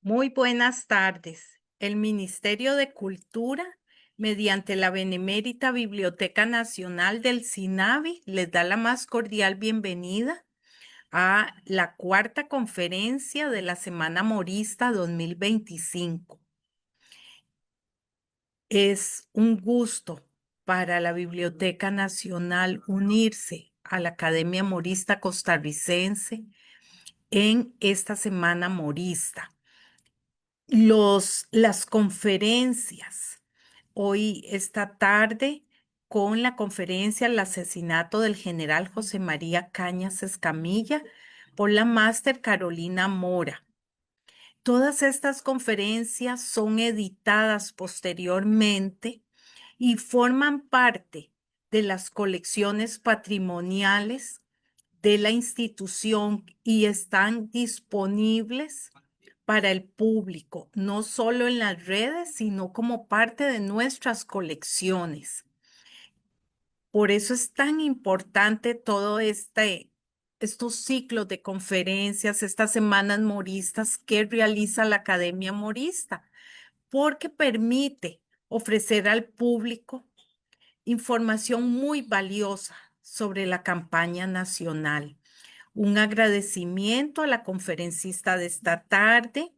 Muy buenas tardes. El Ministerio de Cultura, mediante la Benemérita Biblioteca Nacional del SINAVI, les da la más cordial bienvenida a la cuarta conferencia de la Semana Morista 2025. Es un gusto para la Biblioteca Nacional unirse a la Academia Morista Costarricense en esta Semana Morista. Las conferencias, hoy esta tarde, con la conferencia El asesinato del general José María Cañas Escamilla por la máster Carolina Mora. Todas estas conferencias son editadas posteriormente y forman parte de las colecciones patrimoniales de la institución y están disponibles para el público, no solo en las redes, sino como parte de nuestras colecciones. Por eso es tan importante todo estos ciclos de conferencias, estas semanas moristas que realiza la Academia Morista, porque permite ofrecer al público información muy valiosa sobre la campaña nacional. Un agradecimiento a la conferencista de esta tarde,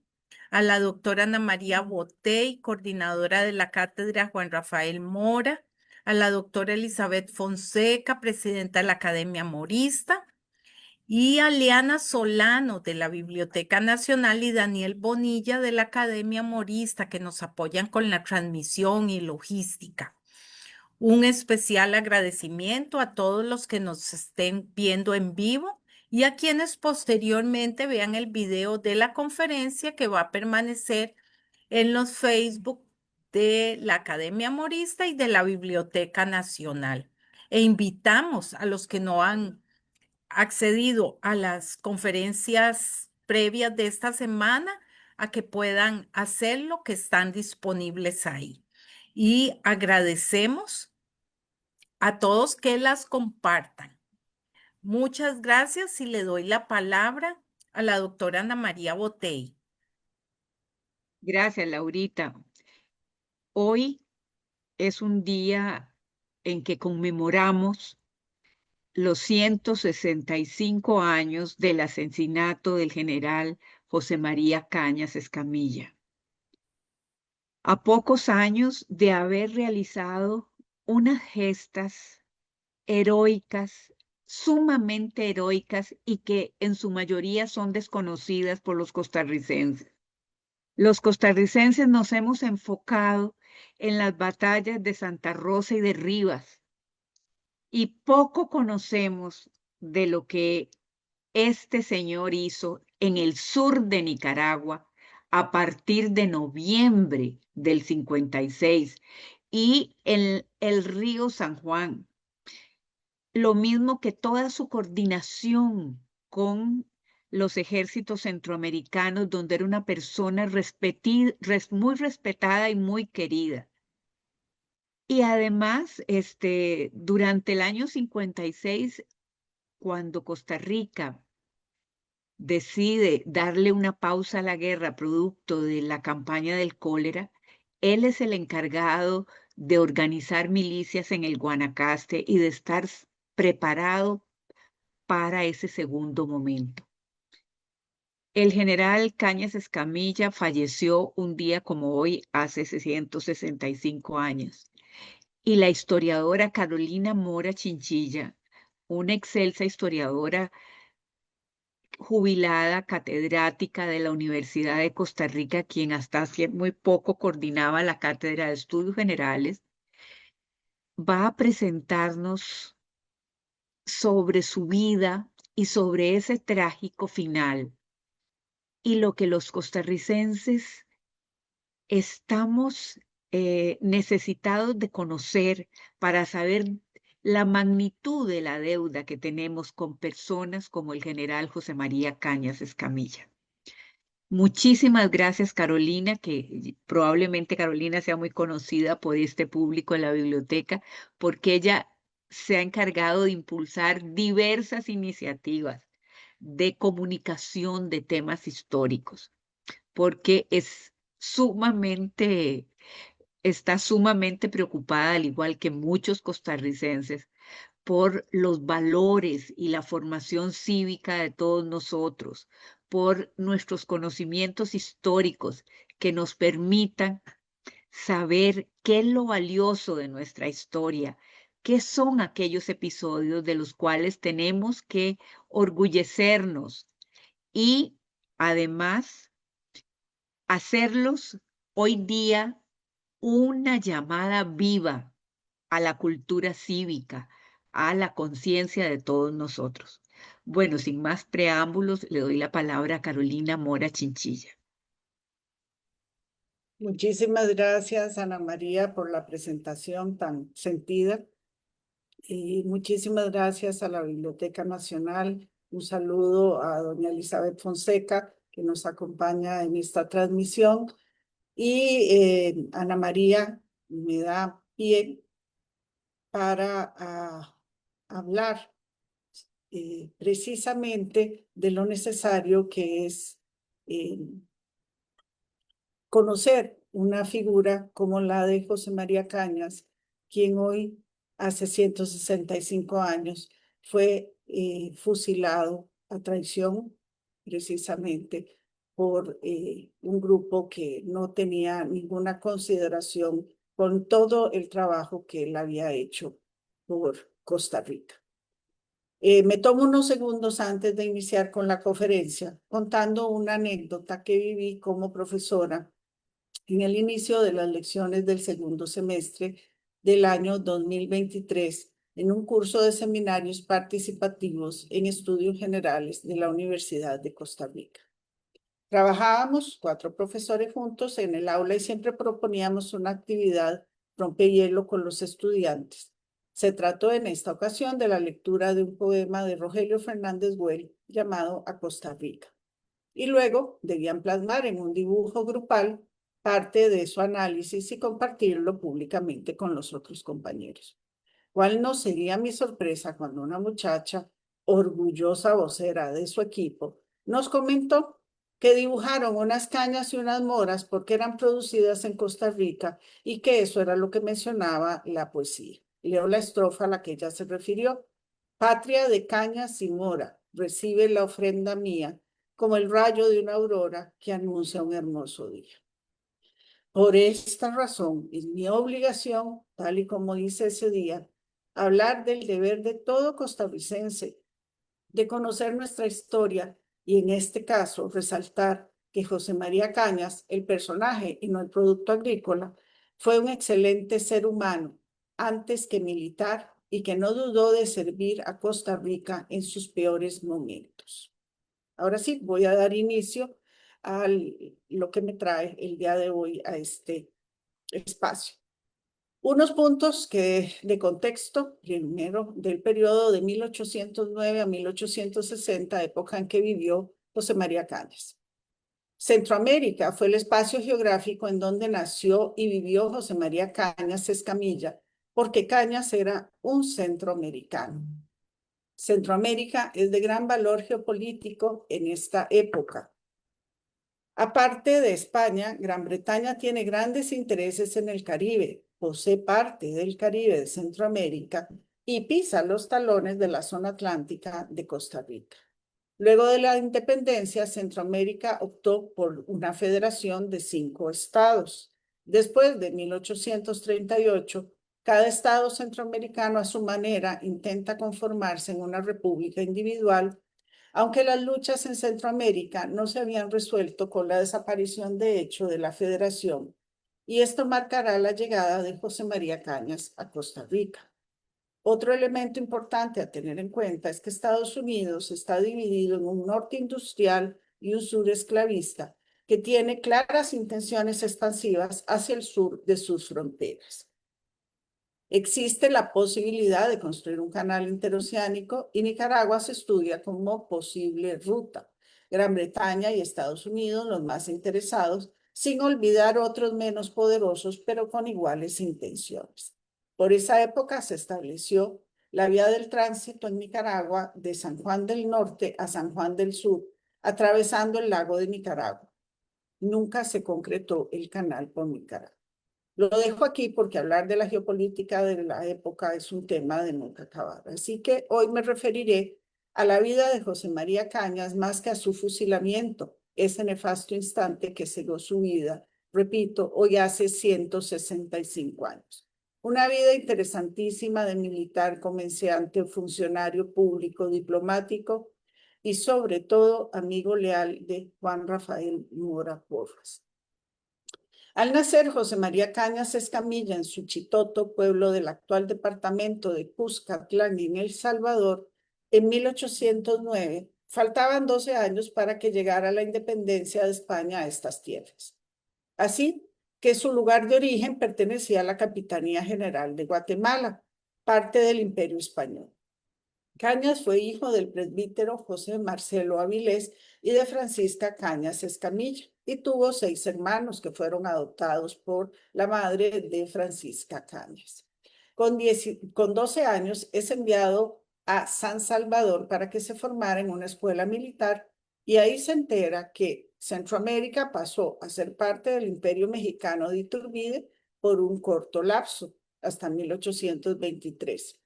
a la doctora Ana María Botey, coordinadora de la Cátedra Juan Rafael Mora, a la doctora Elizabeth Fonseca, presidenta de la Academia Morista, y a Liana Solano de la Biblioteca Nacional y Daniel Bonilla de la Academia Morista, que nos apoyan con la transmisión y logística. Un especial agradecimiento a todos los que nos estén viendo en vivo y a quienes posteriormente vean el video de la conferencia que va a permanecer en los Facebook de la Academia Morista y de la Biblioteca Nacional. E invitamos a los que no han accedido a las conferencias previas de esta semana a que puedan hacerlo, que están disponibles ahí. Y agradecemos a todos que las compartan. Muchas gracias y le doy la palabra a la doctora Ana María Botey. Gracias, Laurita. Hoy es un día en que conmemoramos los 165 años del asesinato del general José María Cañas Escamilla. A pocos años de haber realizado unas gestas heroicas, sumamente heroicas y que en su mayoría son desconocidas por los costarricenses. Los costarricenses nos hemos enfocado en las batallas de Santa Rosa y de Rivas y poco conocemos de lo que este señor hizo en el sur de Nicaragua a partir de noviembre del 56 y en el río San Juan. Lo mismo que toda su coordinación con los ejércitos centroamericanos, donde era una persona muy respetada y muy querida. Y además, durante el año 56, cuando Costa Rica decide darle una pausa a la guerra producto de la campaña del cólera, él es el encargado de organizar milicias en el Guanacaste y de estar preparado para ese segundo momento. El general Cañas Escamilla falleció un día como hoy, hace 165 años. Y la historiadora Carolina Mora Chinchilla, una excelsa historiadora jubilada, catedrática de la Universidad de Costa Rica, quien hasta hace muy poco coordinaba la Cátedra de Estudios Generales, va a presentarnos sobre su vida y sobre ese trágico final y lo que los costarricenses estamos necesitados de conocer para saber la magnitud de la deuda que tenemos con personas como el general José María Cañas Escamilla. Muchísimas gracias, Carolina, que probablemente Carolina sea muy conocida por este público en la biblioteca, porque ella se ha encargado de impulsar diversas iniciativas de comunicación de temas históricos. porque está sumamente preocupada, al igual que muchos costarricenses, por los valores y la formación cívica de todos nosotros, por nuestros conocimientos históricos que nos permitan saber qué es lo valioso de nuestra historia, qué son aquellos episodios de los cuales tenemos que orgullecernos y además hacerlos hoy día una llamada viva a la cultura cívica, a la conciencia de todos nosotros. Bueno, sin más preámbulos, le doy la palabra a Carolina Mora Chinchilla. Muchísimas gracias, Ana María, por la presentación tan sentida. Y muchísimas gracias a la Biblioteca Nacional. Un saludo a doña Elizabeth Fonseca, que nos acompaña en esta transmisión. Y Ana María me da pie para hablar precisamente de lo necesario que es conocer una figura como la de José María Cañas, quien hoy, hace 165 años, fue fusilado a traición precisamente por un grupo que no tenía ninguna consideración con todo el trabajo que él había hecho por Costa Rica. Me tomo unos segundos antes de iniciar con la conferencia contando una anécdota que viví como profesora en el inicio de las lecciones del segundo semestre del año 2023 en un curso de seminarios participativos en estudios generales de la Universidad de Costa Rica. Trabajábamos 4 profesores juntos en el aula y siempre proponíamos una actividad rompehielo con los estudiantes. Se trató en esta ocasión de la lectura de un poema de Rogelio Fernández Güell llamado A Costa Rica. Y luego debían plasmar en un dibujo grupal parte de su análisis y compartirlo públicamente con los otros compañeros. ¿Cuál no sería mi sorpresa cuando una muchacha, orgullosa vocera de su equipo, nos comentó que dibujaron unas cañas y unas moras porque eran producidas en Costa Rica y que eso era lo que mencionaba la poesía? Leo la estrofa a la que ella se refirió. Patria de cañas y mora, recibe la ofrenda mía, como el rayo de una aurora que anuncia un hermoso día. Por esta razón, es mi obligación, tal y como dice ese día, hablar del deber de todo costarricense, de conocer nuestra historia y en este caso resaltar que José María Cañas, el personaje y no el producto agrícola, fue un excelente ser humano antes que militar y que no dudó de servir a Costa Rica en sus peores momentos. Ahora sí, voy a dar inicio a lo que me trae el día de hoy a este espacio. Unos puntos de contexto, primero del periodo de 1809 a 1860, época en que vivió José María Cañas. Centroamérica fue el espacio geográfico en donde nació y vivió José María Cañas Escamilla, porque Cañas era un centroamericano. Centroamérica es de gran valor geopolítico en esta época. Aparte de España, Gran Bretaña tiene grandes intereses en el Caribe, posee parte del Caribe de Centroamérica y pisa los talones de la zona atlántica de Costa Rica. Luego de la independencia, Centroamérica optó por una federación de 5 estados. Después de 1838, cada estado centroamericano a su manera intenta conformarse en una república individual, aunque las luchas en Centroamérica no se habían resuelto con la desaparición de hecho de la federación, y esto marcará la llegada de José María Cañas a Costa Rica. Otro elemento importante a tener en cuenta es que Estados Unidos está dividido en un norte industrial y un sur esclavista, que tiene claras intenciones expansivas hacia el sur de sus fronteras. Existe la posibilidad de construir un canal interoceánico y Nicaragua se estudia como posible ruta. Gran Bretaña y Estados Unidos los más interesados, sin olvidar otros menos poderosos, pero con iguales intenciones. Por esa época se estableció la vía del tránsito en Nicaragua de San Juan del Norte a San Juan del Sur, atravesando el lago de Nicaragua. nunca se concretó el canal por Nicaragua. Lo dejo aquí porque hablar de la geopolítica de la época es un tema de nunca acabar. Así que hoy me referiré a la vida de José María Cañas más que a su fusilamiento, ese nefasto instante que cegó su vida, repito, hoy hace 165 años. Una vida interesantísima de militar, comerciante, funcionario público, diplomático y sobre todo amigo leal de Juan Rafael Mora Porras. Al nacer, José María Cañas Escamilla en Suchitoto, pueblo del actual departamento de Cuscatlán, en El Salvador, en 1809, faltaban 12 años para que llegara la independencia de España a estas tierras. Así que su lugar de origen pertenecía a la Capitanía General de Guatemala, parte del Imperio Español. Cañas fue hijo del presbítero José Marcelo Avilés y de Francisca Cañas Escamilla, y tuvo 6 hermanos que fueron adoptados por la madre de Francisca Cañas. Con 12 años es enviado a San Salvador para que se formara en una escuela militar, y ahí se entera que Centroamérica pasó a ser parte del Imperio Mexicano de Iturbide por un corto lapso, hasta 1823.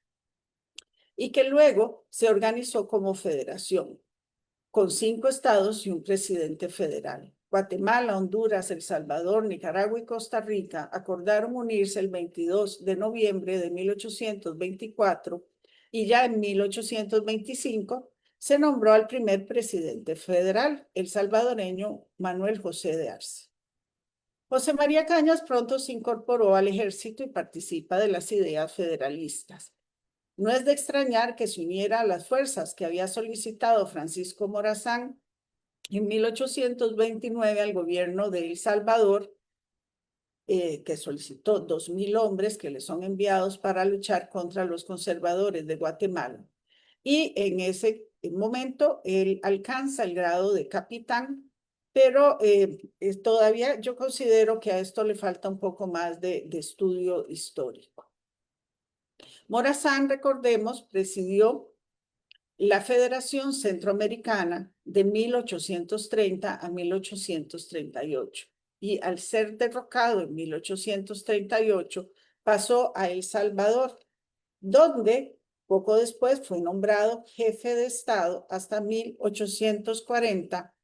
Y que luego se organizó como federación, con 5 estados y un presidente federal. Guatemala, Honduras, El Salvador, Nicaragua y Costa Rica acordaron unirse el 22 de noviembre de 1824 y ya en 1825 se nombró al primer presidente federal, el salvadoreño Manuel José de Arce. José María Cañas pronto se incorporó al ejército y participa de las ideas federalistas. No es de extrañar que se uniera a las fuerzas que había solicitado Francisco Morazán en 1829 al gobierno de El Salvador, que solicitó 2,000 hombres que le son enviados para luchar contra los conservadores de Guatemala. Y en ese momento él alcanza el grado de capitán, pero todavía yo considero que a esto le falta un poco más de estudio histórico. Morazán, recordemos, presidió la Federación Centroamericana de 1830 a 1838, y al ser derrocado en 1838 pasó a El Salvador, donde poco después fue nombrado jefe de Estado hasta 1840,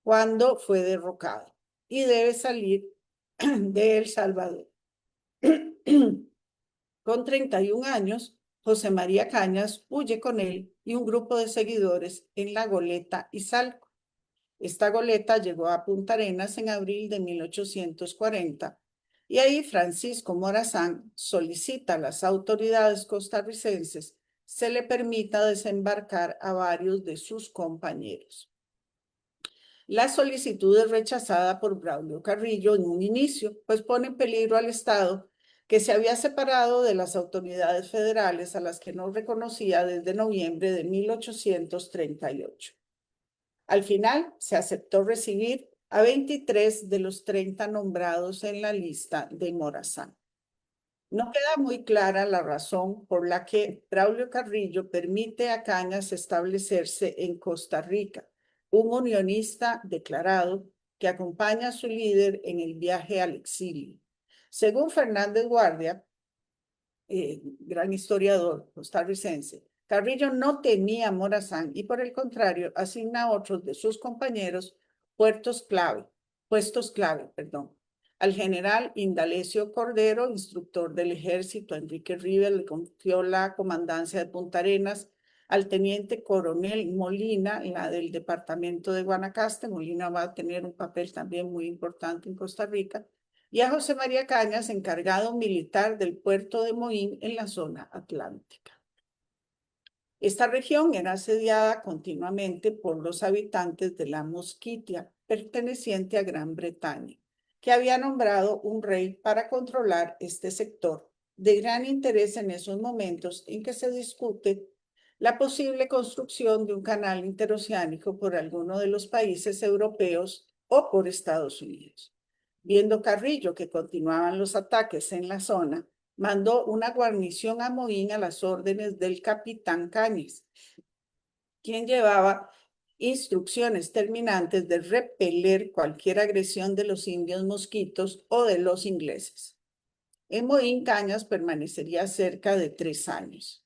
cuando fue derrocado, y debe salir de El Salvador. Con 31 años, José María Cañas huye con él y un grupo de seguidores en la goleta Izalco. Esta goleta llegó a Punta Arenas en abril de 1840, y ahí Francisco Morazán solicita a las autoridades costarricenses se le permita desembarcar a varios de sus compañeros. La solicitud es rechazada por Braulio Carrillo en un inicio, pues pone en peligro al Estado, que se había separado de las autoridades federales a las que no reconocía desde noviembre de 1838. Al final, se aceptó recibir a 23 de los 30 nombrados en la lista de Morazán. No queda muy clara la razón por la que Braulio Carrillo permite a Cañas establecerse en Costa Rica, un unionista declarado que acompaña a su líder en el viaje al exilio. Según Fernández Guardia, gran historiador costarricense, Carrillo no temía a Morazán y por el contrario asigna a otros de sus compañeros puestos clave, Al general Indalecio Cordero, instructor del ejército, a Enrique Rivas le confió la comandancia de Punta Arenas, al teniente coronel Molina, la del departamento de Guanacaste. Molina va a tener un papel también muy importante en Costa Rica, y a José María Cañas, encargado militar del puerto de Moín en la zona atlántica. Esta región era asediada continuamente por los habitantes de la Mosquitia, perteneciente a Gran Bretaña, que había nombrado un rey para controlar este sector, de gran interés en esos momentos en que se discute la posible construcción de un canal interoceánico por alguno de los países europeos o por Estados Unidos. Viendo Carrillo que continuaban los ataques en la zona, mandó una guarnición a Moín a las órdenes del capitán Cañas, quien llevaba instrucciones terminantes de repeler cualquier agresión de los indios mosquitos o de los ingleses. En Moín, Cañas permanecería cerca de 3 años.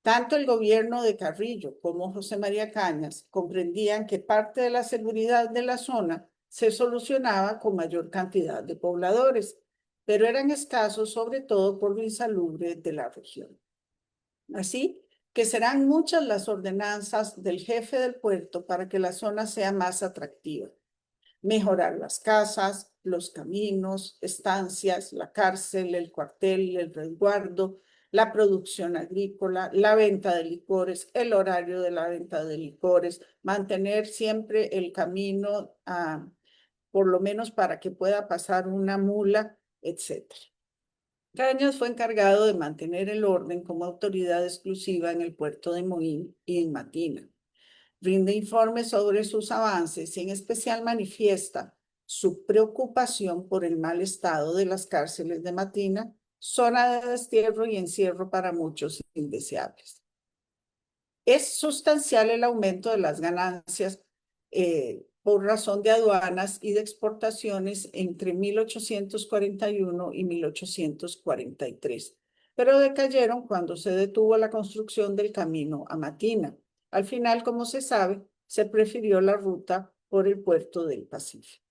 Tanto el gobierno de Carrillo como José María Cañas comprendían que parte de la seguridad de la zona se solucionaba con mayor cantidad de pobladores, pero eran escasos sobre todo por lo insalubre de la región. Así que serán muchas las ordenanzas del jefe del puerto para que la zona sea más atractiva. Mejorar las casas, los caminos, estancias, la cárcel, el cuartel, el resguardo, la producción agrícola, la venta de licores, el horario de la venta de licores, mantener siempre el camino, por lo menos para que pueda pasar una mula, etc. Cañas fue encargado de mantener el orden como autoridad exclusiva en el puerto de Moín y en Matina. Rinde informes sobre sus avances y en especial manifiesta su preocupación por el mal estado de las cárceles de Matina, zona de destierro y encierro para muchos indeseables. Es sustancial el aumento de las ganancias por razón de aduanas y de exportaciones entre 1841 y 1843, pero decayeron cuando se detuvo la construcción del camino a Matina. Al final, como se sabe, se prefirió la ruta por el puerto del Pacífico.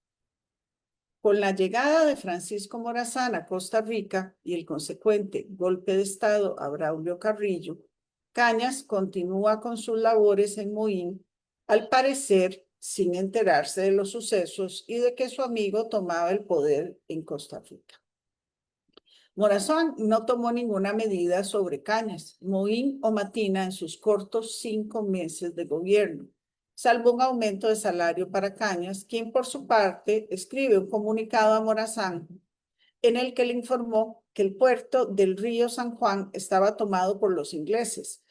Con la llegada de Francisco Morazán a Costa Rica y el consecuente golpe de Estado a Braulio Carrillo, Cañas continúa con sus labores en Moín, al parecer sin enterarse de los sucesos y de que su amigo tomaba el poder en Costa Rica. Morazán no tomó ninguna medida sobre Cañas, Moín o Matina en sus cortos 5 meses de gobierno, salvo un aumento de salario para Cañas, quien por su parte escribe un comunicado a Morazán en el que le informó que el puerto del río San Juan estaba tomado por los ingleses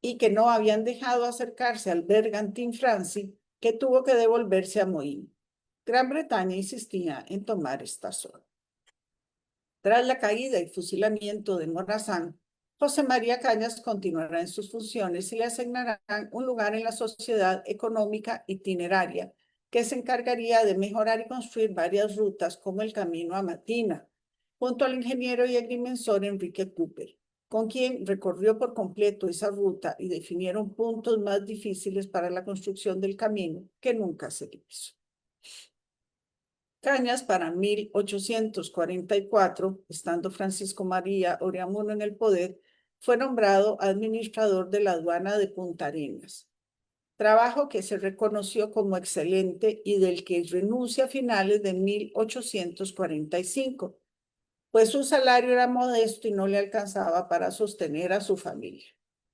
y que no habían dejado acercarse al bergantín Franci, que tuvo que devolverse a Moín. Gran Bretaña insistía en tomar esta zona. Tras la caída y fusilamiento de Morazán, José María Cañas continuará en sus funciones y le asignarán un lugar en la sociedad económica itineraria, que se encargaría de mejorar y construir varias rutas como el camino a Matina, junto al ingeniero y agrimensor Enrique Cooper, con quien recorrió por completo esa ruta y definieron puntos más difíciles para la construcción del camino que nunca se hizo. Cañas, para 1844, estando Francisco María Oreamuno en el poder, fue nombrado administrador de la aduana de Punta Arenas, trabajo que se reconoció como excelente y del que renuncia a finales de 1845, pues su salario era modesto y no le alcanzaba para sostener a su familia.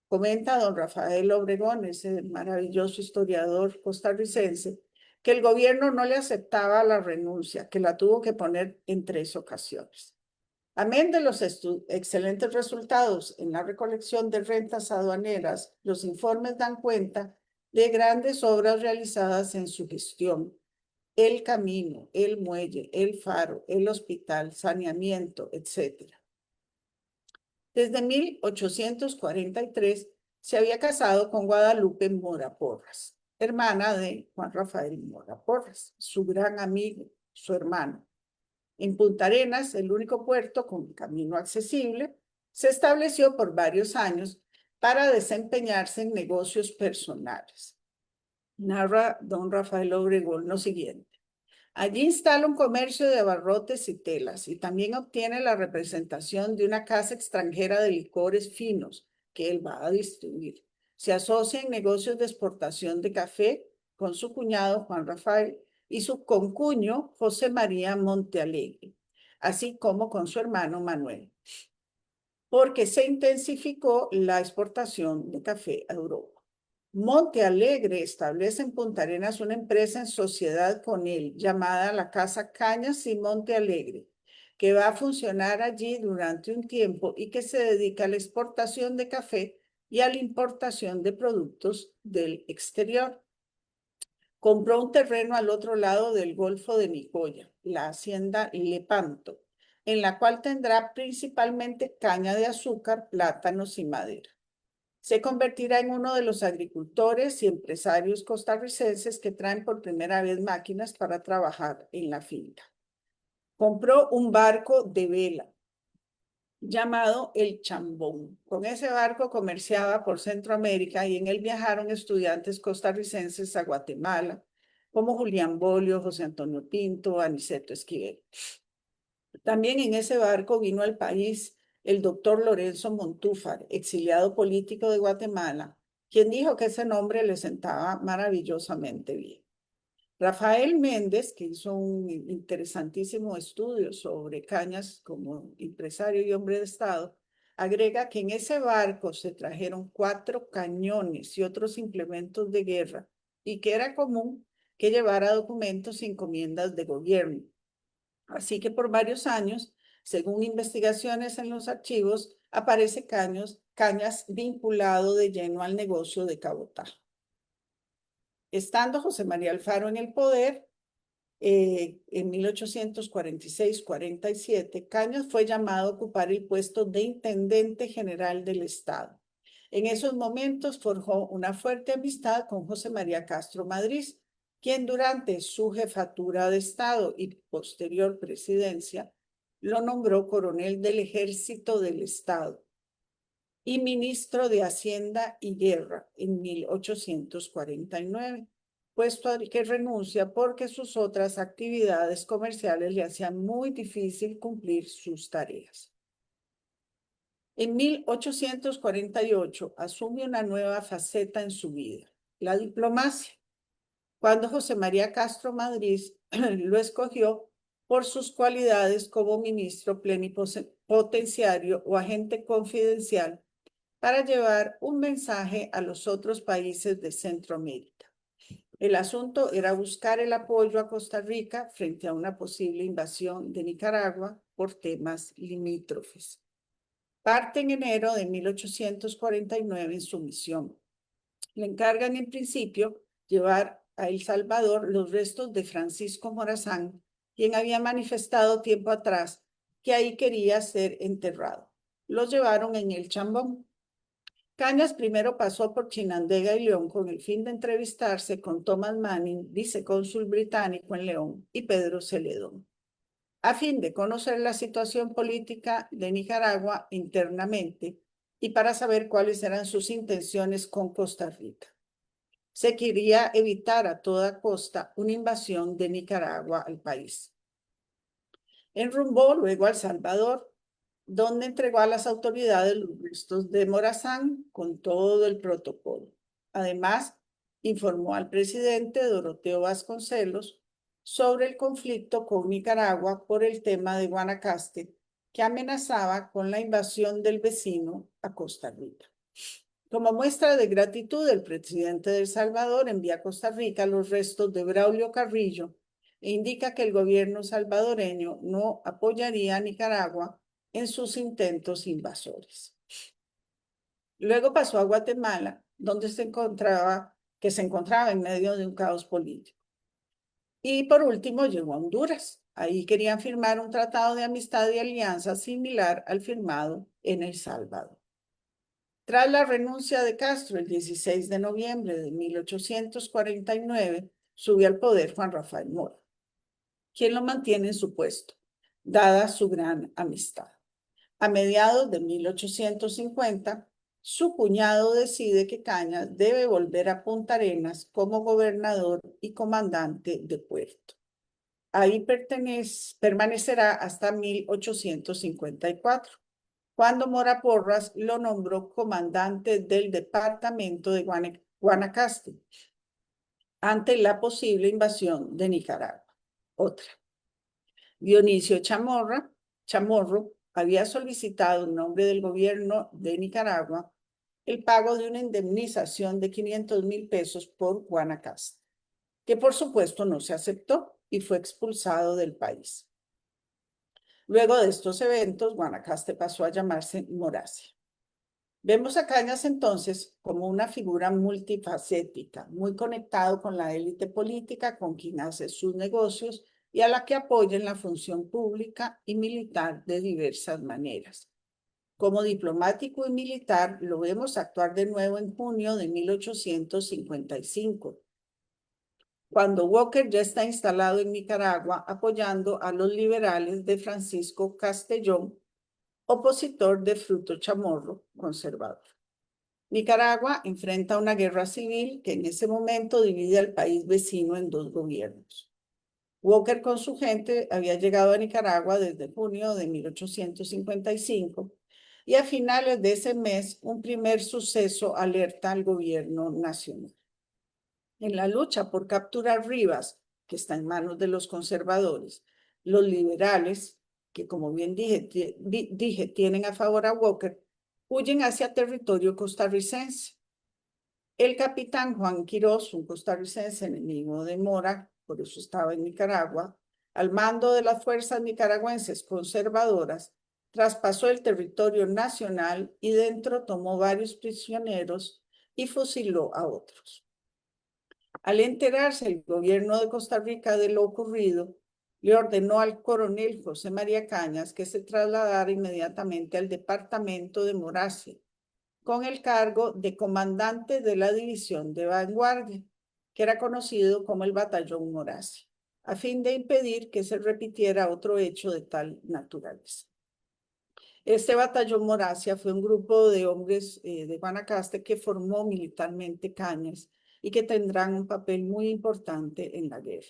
Comenta don Rafael Obregón, ese maravilloso historiador costarricense, que el gobierno no le aceptaba la renuncia, que la tuvo que poner en 3 ocasiones. Amén de los excelentes resultados en la recolección de rentas aduaneras, los informes dan cuenta de grandes obras realizadas en su gestión: el camino, el muelle, el faro, el hospital, saneamiento, etc. Desde 1843 se había casado con Guadalupe Mora Porras, hermana de Juan Rafael Mora Porras, su gran amigo, su hermano. En Punta Arenas, el único puerto con camino accesible, se estableció por varios años para desempeñarse en negocios personales. Narra don Rafael Obregón lo siguiente: allí instala un comercio de abarrotes y telas y también obtiene la representación de una casa extranjera de licores finos que él va a distribuir. Se asocia en negocios de exportación de café con su cuñado Juan Rafael y su concuño José María Montealegre, así como con su hermano Manuel, porque se intensificó la exportación de café a Europa. Montealegre establece en Punta Arenas una empresa en sociedad con él, llamada la Casa Cañas y Montealegre, que va a funcionar allí durante un tiempo y que se dedica a la exportación de café y a la importación de productos del exterior. Compró un terreno al otro lado del Golfo de Nicoya, la hacienda Lepanto, en la cual tendrá principalmente caña de azúcar, plátanos y madera. Se convertirá en uno de los agricultores y empresarios costarricenses que traen por primera vez máquinas para trabajar en la finca. Compró un barco de vela llamado el Chambón. Con ese barco comerciaba por Centroamérica y en él viajaron estudiantes costarricenses a Guatemala, como Julián Bolio, José Antonio Pinto, Aniceto Esquivel. También en ese barco vino al país el doctor Lorenzo Montúfar, exiliado político de Guatemala, quien dijo que ese nombre le sentaba maravillosamente bien. Rafael Méndez, que hizo un interesantísimo estudio sobre Cañas como empresario y hombre de Estado, agrega que en ese barco se trajeron 4 cañones y otros implementos de guerra y que era común que llevara documentos y encomiendas de gobierno. Así que por varios años, según investigaciones en los archivos, aparece Cañas vinculado de lleno al negocio de cabotaje. Estando José María Alfaro en el poder, en 1846-47, Cañas fue llamado a ocupar el puesto de intendente general del Estado. En esos momentos forjó una fuerte amistad con José María Castro Madrid, quien durante su jefatura de Estado y posterior presidencia lo nombró coronel del Ejército del Estado y ministro de Hacienda y Guerra en 1849, puesto al que renuncia porque sus otras actividades comerciales le hacían muy difícil cumplir sus tareas. En 1848 asume una nueva faceta en su vida, la diplomacia, cuando José María Castro Madrid lo escogió por sus cualidades como ministro plenipotenciario o agente confidencial para llevar un mensaje a los otros países de Centroamérica. El asunto era buscar el apoyo a Costa Rica frente a una posible invasión de Nicaragua por temas limítrofes. Parte en enero de 1849 en su misión. Le encargan en principio llevar a El Salvador los restos de Francisco Morazán, quien había manifestado tiempo atrás que ahí quería ser enterrado. Los llevaron en el Chambón. Cañas primero pasó por Chinandega y León con el fin de entrevistarse con Thomas Manning, vicecónsul británico en León, y Pedro Celedón, a fin de conocer la situación política de Nicaragua internamente y para saber cuáles eran sus intenciones con Costa Rica. Se quería evitar a toda costa una invasión de Nicaragua al país. Enrumbó luego a El Salvador, donde entregó a las autoridades los restos de Morazán con todo el protocolo. Además, informó al presidente Doroteo Vasconcelos sobre el conflicto con Nicaragua por el tema de Guanacaste, que amenazaba con la invasión del vecino a Costa Rica. Como muestra de gratitud, el presidente de El Salvador envía a Costa Rica los restos de Braulio Carrillo e indica que el gobierno salvadoreño no apoyaría a Nicaragua en sus intentos invasores. Luego pasó a Guatemala, donde se encontraba en medio de un caos político. Y por último llegó a Honduras. Ahí querían firmar un tratado de amistad y alianza similar al firmado en El Salvador. Tras la renuncia de Castro el 16 de noviembre de 1849, subió al poder Juan Rafael Mora, quien lo mantiene en su puesto, dada su gran amistad. A mediados de 1850, su cuñado decide que Cañas debe volver a Punta Arenas como gobernador y comandante de puerto. Ahí permanecerá hasta 1854, cuando Mora Porras lo nombró comandante del departamento de Guanacaste, ante la posible invasión de Nicaragua. Otra. Dionisio Chamorro había solicitado en nombre del gobierno de Nicaragua el pago de una indemnización de 500,000 pesos por Guanacaste, que por supuesto no se aceptó y fue expulsado del país. Luego de estos eventos, Guanacaste pasó a llamarse Moracia. Vemos a Cañas entonces como una figura multifacética, muy conectado con la élite política con quien hace sus negocios y a la que apoya en la función pública y militar de diversas maneras. Como diplomático y militar, lo vemos actuar de nuevo en junio de 1855, cuando Walker ya está instalado en Nicaragua apoyando a los liberales de Francisco Castellón, opositor de Fruto Chamorro, conservador. Nicaragua enfrenta una guerra civil que en ese momento divide al país vecino en dos gobiernos. Walker con su gente había llegado a Nicaragua desde junio de 1855 y a finales de ese mes un primer suceso alerta al gobierno nacional. En la lucha por capturar Rivas, que está en manos de los conservadores, los liberales, que como bien dije tienen a favor a Walker, huyen hacia territorio costarricense. El capitán Juan Quirós, un costarricense enemigo de Mora, por eso estaba en Nicaragua, al mando de las fuerzas nicaragüenses conservadoras, traspasó el territorio nacional y dentro tomó varios prisioneros y fusiló a otros. Al enterarse el gobierno de Costa Rica de lo ocurrido, le ordenó al coronel José María Cañas que se trasladara inmediatamente al departamento de Moracia, con el cargo de comandante de la división de vanguardia, que era conocido como el Batallón Moracia, a fin de impedir que se repitiera otro hecho de tal naturaleza. Este Batallón Moracia fue un grupo de hombres de Guanacaste que formó militarmente Cañas y que tendrán un papel muy importante en la guerra.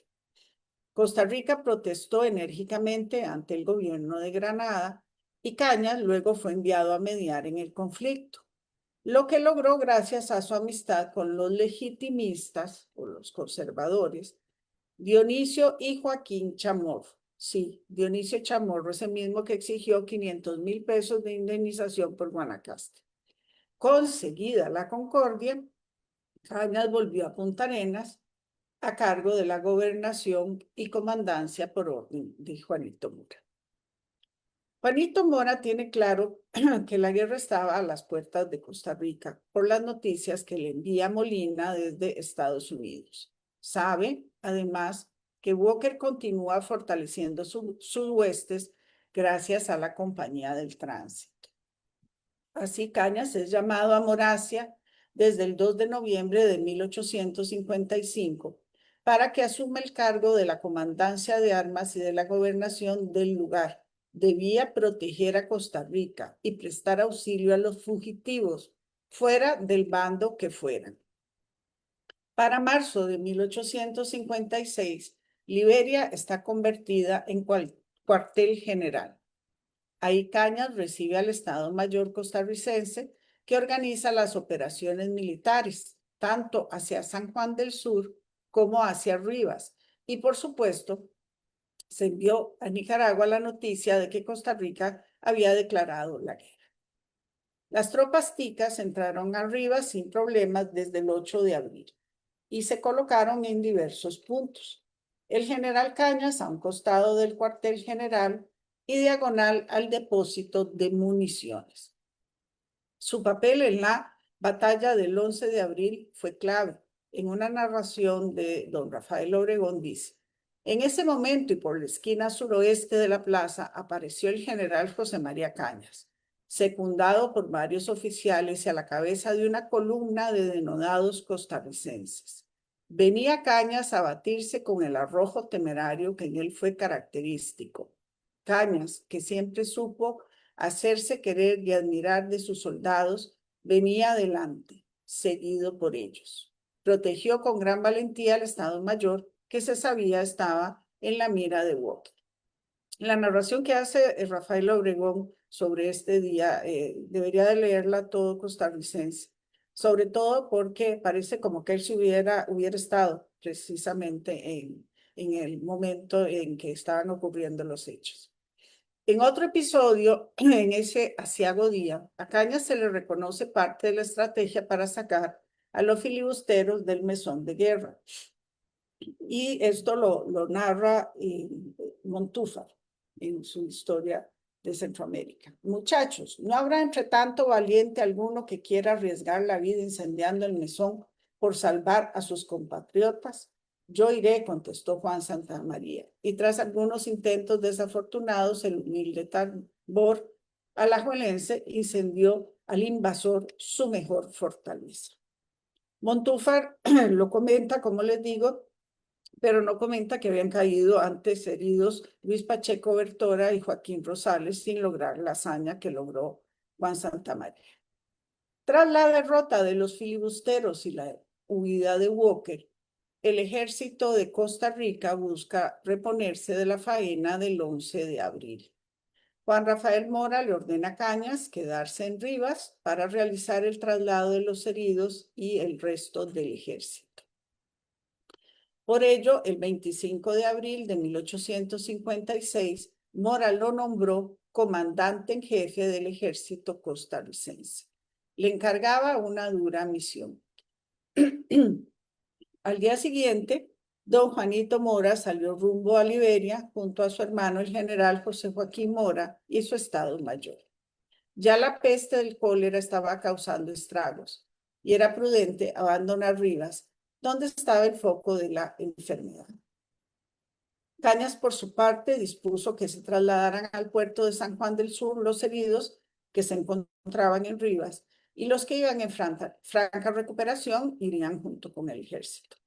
Costa Rica protestó enérgicamente ante el gobierno de Granada y Cañas luego fue enviado a mediar en el conflicto, lo que logró gracias a su amistad con los legitimistas o los conservadores, Dionisio y Joaquín Chamorro. Sí, Dionisio Chamorro es el mismo que exigió 500,000 pesos de indemnización por Guanacaste. Conseguida la concordia, Cañas volvió a Punta Arenas a cargo de la gobernación y comandancia por orden de Juanito Mora. Juanito Mora tiene claro que la guerra estaba a las puertas de Costa Rica por las noticias que le envía Molina desde Estados Unidos. Sabe, además, que Walker continúa fortaleciendo sus huestes gracias a la Compañía del Tránsito. Así, Cañas es llamado a Moracia desde el 2 de noviembre de 1855 para que asuma el cargo de la comandancia de armas y de la gobernación del lugar. Debía proteger a Costa Rica y prestar auxilio a los fugitivos, fuera del bando que fueran. Para marzo de 1856, Liberia está convertida en cuartel general. Ahí Cañas recibe al Estado Mayor costarricense, que organiza las operaciones militares, tanto hacia San Juan del Sur como hacia Rivas. Y por supuesto, se envió a Nicaragua la noticia de que Costa Rica había declarado la guerra. Las tropas ticas entraron a Rivas sin problemas desde el 8 de abril y se colocaron en diversos puntos. El general Cañas a un costado del cuartel general y diagonal al depósito de municiones. Su papel en la batalla del 11 de abril fue clave. En una narración de don Rafael Obregón dice: en ese momento y por la esquina suroeste de la plaza apareció el general José María Cañas, secundado por varios oficiales y a la cabeza de una columna de denodados costarricenses. Venía Cañas a batirse con el arrojo temerario que en él fue característico. Cañas, que siempre supo hacerse querer y admirar de sus soldados, venía adelante, seguido por ellos. Protegió con gran valentía al Estado Mayor, que se sabía estaba en la mira de Walker. La narración que hace Rafael Obregón sobre este día debería de leerla todo costarricense, sobre todo porque parece como que él se hubiera estado precisamente en el momento en que estaban ocurriendo los hechos. En otro episodio, en ese aciago día, a Cañas se le reconoce parte de la estrategia para sacar a los filibusteros del mesón de guerra. Y esto lo narra Montúfar en su historia de Centroamérica. Muchachos, ¿no habrá entre tanto valiente alguno que quiera arriesgar la vida incendiando el mesón por salvar a sus compatriotas? Yo iré, contestó Juan Santamaría, y tras algunos intentos desafortunados, el humilde tambor alajuelense incendió al invasor su mejor fortaleza. Montúfar lo comenta, como les digo, pero no comenta que habían caído antes heridos Luis Pacheco Bertora y Joaquín Rosales sin lograr la hazaña que logró Juan Santamaría. Tras la derrota de los filibusteros y la huida de Walker, el ejército de Costa Rica busca reponerse de la faena del 11 de abril. Juan Rafael Mora le ordena a Cañas quedarse en Rivas para realizar el traslado de los heridos y el resto del ejército. Por ello, el 25 de abril de 1856, Mora lo nombró comandante en jefe del ejército costarricense. Le encargaba una dura misión. Al día siguiente, don Juanito Mora salió rumbo a Liberia junto a su hermano el general José Joaquín Mora y su estado mayor. Ya la peste del cólera estaba causando estragos y era prudente abandonar Rivas, donde estaba el foco de la enfermedad. Cañas, por su parte, dispuso que se trasladaran al puerto de San Juan del Sur los heridos que se encontraban en Rivas y los que iban en franca recuperación irían junto con el ejército.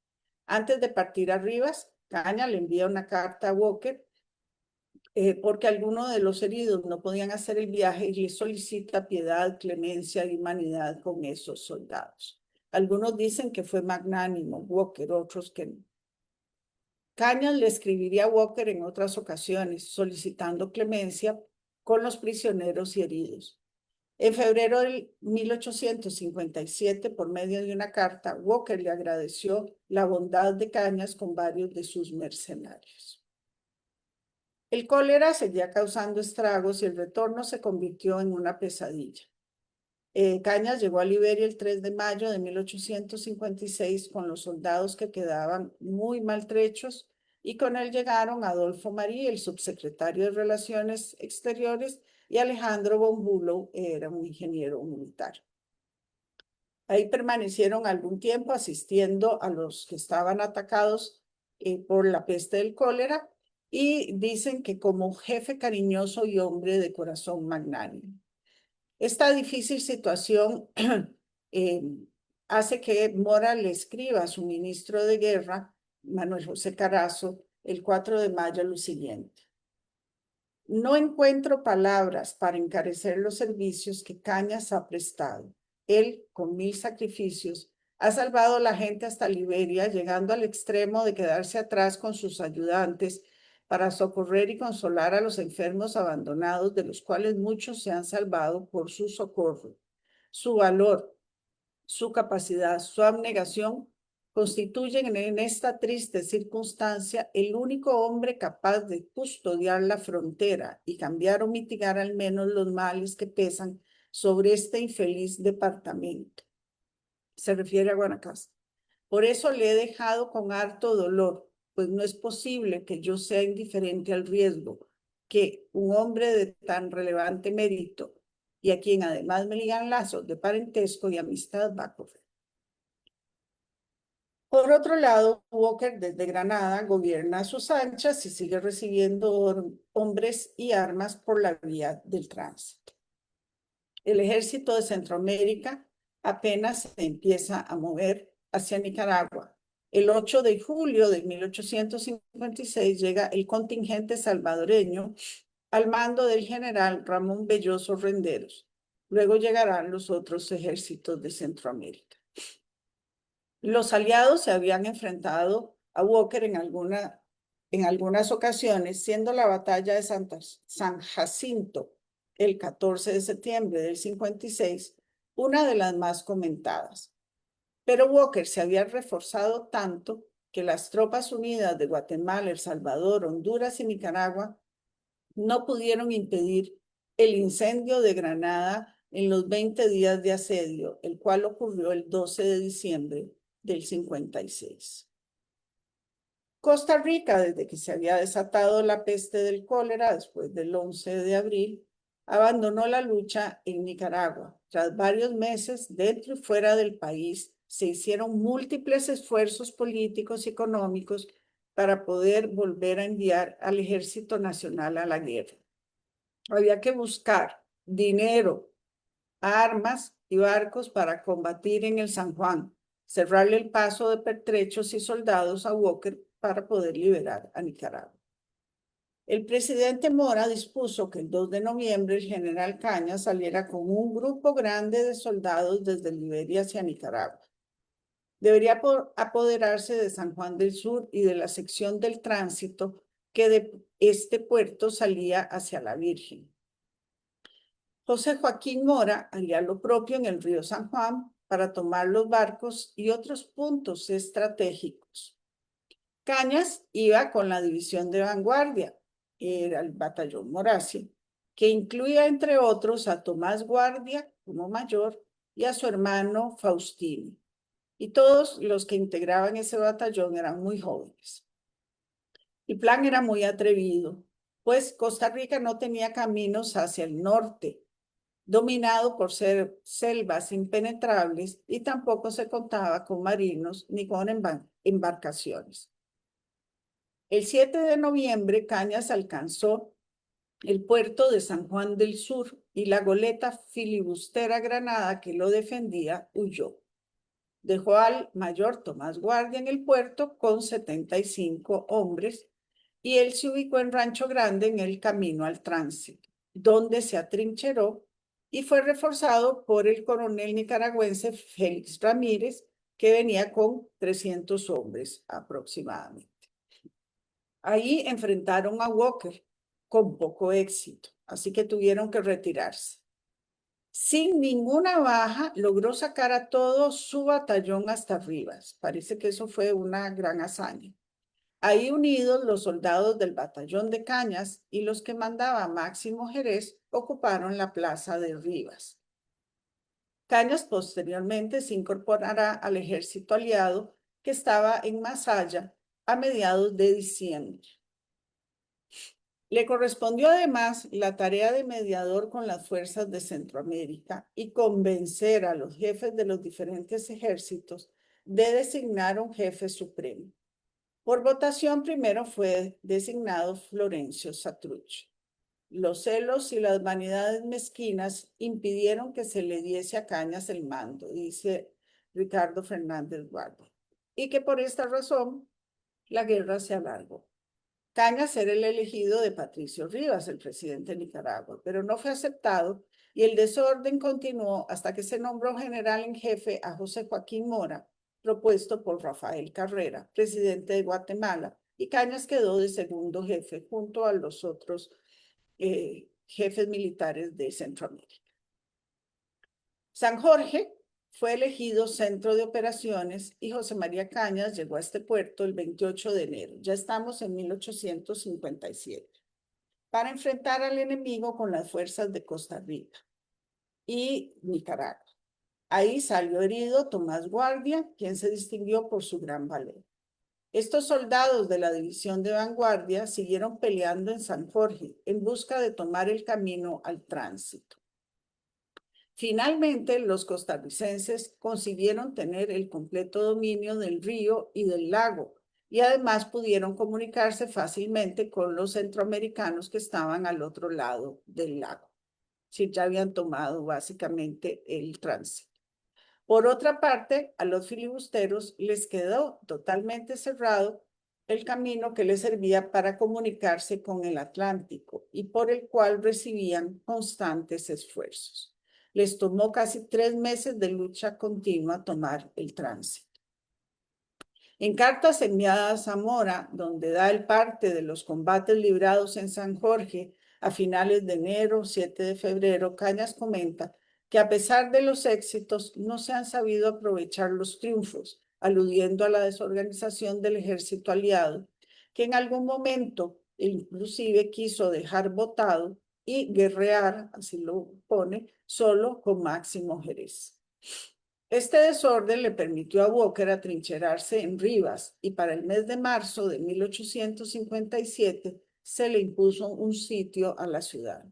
Antes de partir a Rivas, Cañas le envía una carta a Walker porque algunos de los heridos no podían hacer el viaje y le solicita piedad, clemencia y humanidad con esos soldados. Algunos dicen que fue magnánimo Walker, otros que no. Cañas le escribiría a Walker en otras ocasiones solicitando clemencia con los prisioneros y heridos. En febrero de 1857, por medio de una carta, Walker le agradeció la bondad de Cañas con varios de sus mercenarios. El cólera seguía causando estragos y el retorno se convirtió en una pesadilla. Cañas llegó a Liberia el 3 de mayo de 1856 con los soldados que quedaban muy maltrechos y con él llegaron Adolfo Marí, el subsecretario de Relaciones Exteriores, y Alejandro von Bülow, era un ingeniero militar. Ahí permanecieron algún tiempo asistiendo a los que estaban atacados por la peste del cólera y dicen que como jefe cariñoso y hombre de corazón magnánimo. Esta difícil situación hace que Mora le escriba a su ministro de guerra, Manuel José Carazo, el 4 de mayo lo siguiente. No encuentro palabras para encarecer los servicios que Cañas ha prestado. Él, con 1000 sacrificios, ha salvado a la gente hasta Liberia, llegando al extremo de quedarse atrás con sus ayudantes para socorrer y consolar a los enfermos abandonados, de los cuales muchos se han salvado por su socorro. Su valor, su capacidad, su abnegación constituyen en esta triste circunstancia el único hombre capaz de custodiar la frontera y cambiar o mitigar al menos los males que pesan sobre este infeliz departamento. Se refiere a Guanacaste. Por eso le he dejado con harto dolor, pues no es posible que yo sea indiferente al riesgo que un hombre de tan relevante mérito y a quien además me ligan lazos de parentesco y amistad va a correr. Por otro lado, Walker desde Granada gobierna a sus anchas y sigue recibiendo hombres y armas por la vía del tránsito. El ejército de Centroamérica apenas se empieza a mover hacia Nicaragua. El 8 de julio de 1856 llega el contingente salvadoreño al mando del general Ramón Belloso Renderos. Luego llegarán los otros ejércitos de Centroamérica. Los aliados se habían enfrentado a Walker en algunas ocasiones, siendo la batalla de San Jacinto el 14 de septiembre del 56 una de las más comentadas. Pero Walker se había reforzado tanto que las tropas unidas de Guatemala, El Salvador, Honduras y Nicaragua no pudieron impedir el incendio de Granada en los 20 días de asedio, el cual ocurrió el 12 de diciembre del 56. Costa Rica, desde que se había desatado la peste del cólera después del 11 de abril, abandonó la lucha en Nicaragua. Tras varios meses, dentro y fuera del país, se hicieron múltiples esfuerzos políticos y económicos para poder volver a enviar al Ejército Nacional a la guerra. Había que buscar dinero, armas y barcos para combatir en el San Juan, cerrarle el paso de pertrechos y soldados a Walker para poder liberar a Nicaragua. El presidente Mora dispuso que el 2 de noviembre el general Cañas saliera con un grupo grande de soldados desde Liberia hacia Nicaragua. Debería apoderarse de San Juan del Sur y de la sección del tránsito que de este puerto salía hacia la Virgen. José Joaquín Mora haría lo propio en el río San Juan para tomar los barcos y otros puntos estratégicos. Cañas iba con la división de vanguardia, era el batallón Moracia, que incluía entre otros a Tomás Guardia como mayor y a su hermano Faustino. Y todos los que integraban ese batallón eran muy jóvenes. El plan era muy atrevido, pues Costa Rica no tenía caminos hacia el norte, dominado por selvas impenetrables, y tampoco se contaba con marinos ni con embarcaciones. El 7 de noviembre, Cañas alcanzó el puerto de San Juan del Sur y la goleta filibustera Granada que lo defendía huyó. Dejó al mayor Tomás Guardia en el puerto con 75 hombres y él se ubicó en Rancho Grande en el camino al tránsito, donde se atrincheró y fue reforzado por el coronel nicaragüense Félix Ramírez, que venía con 300 hombres aproximadamente. Ahí enfrentaron a Walker con poco éxito, así que tuvieron que retirarse. Sin ninguna baja, logró sacar a todo su batallón hasta Rivas. Parece que eso fue una gran hazaña. Ahí unidos, los soldados del batallón de Cañas y los que mandaba Máximo Jerez ocuparon la plaza de Rivas. Cañas posteriormente se incorporará al ejército aliado que estaba en Masaya a mediados de diciembre. Le correspondió además la tarea de mediador con las fuerzas de Centroamérica y convencer a los jefes de los diferentes ejércitos de designar un jefe supremo. Por votación primero fue designado Florencio Satruch. Los celos y las vanidades mezquinas impidieron que se le diese a Cañas el mando, dice Ricardo Fernández Guardo, y que por esta razón la guerra se alargó. Cañas era el elegido de Patricio Rivas, el presidente de Nicaragua, pero no fue aceptado y el desorden continuó hasta que se nombró general en jefe a José Joaquín Mora, propuesto por Rafael Carrera, presidente de Guatemala, y Cañas quedó de segundo jefe junto a los otros jefes militares de Centroamérica. San Jorge fue elegido centro de operaciones y José María Cañas llegó a este puerto el 28 de enero. Ya estamos en 1857. Para enfrentar al enemigo con las fuerzas de Costa Rica y Nicaragua. Ahí salió herido Tomás Guardia, quien se distinguió por su gran valor. Estos soldados de la división de vanguardia siguieron peleando en San Jorge en busca de tomar el camino al tránsito. Finalmente, los costarricenses consiguieron tener el completo dominio del río y del lago y además pudieron comunicarse fácilmente con los centroamericanos que estaban al otro lado del lago. Sí, ya habían tomado básicamente el tránsito. Por otra parte, a los filibusteros les quedó totalmente cerrado el camino que les servía para comunicarse con el Atlántico y por el cual recibían constantes esfuerzos. Les tomó casi 3 meses de lucha continua tomar el tránsito. En cartas enviadas a Mora, donde da el parte de los combates librados en San Jorge a finales de enero, 7 de febrero, Cañas comenta que a pesar de los éxitos no se han sabido aprovechar los triunfos, aludiendo a la desorganización del ejército aliado, que en algún momento inclusive quiso dejar botado y guerrear, así lo pone, solo con Máximo Jerez. Este desorden le permitió a Walker atrincherarse en Rivas y para el mes de marzo de 1857 se le impuso un sitio a la ciudad.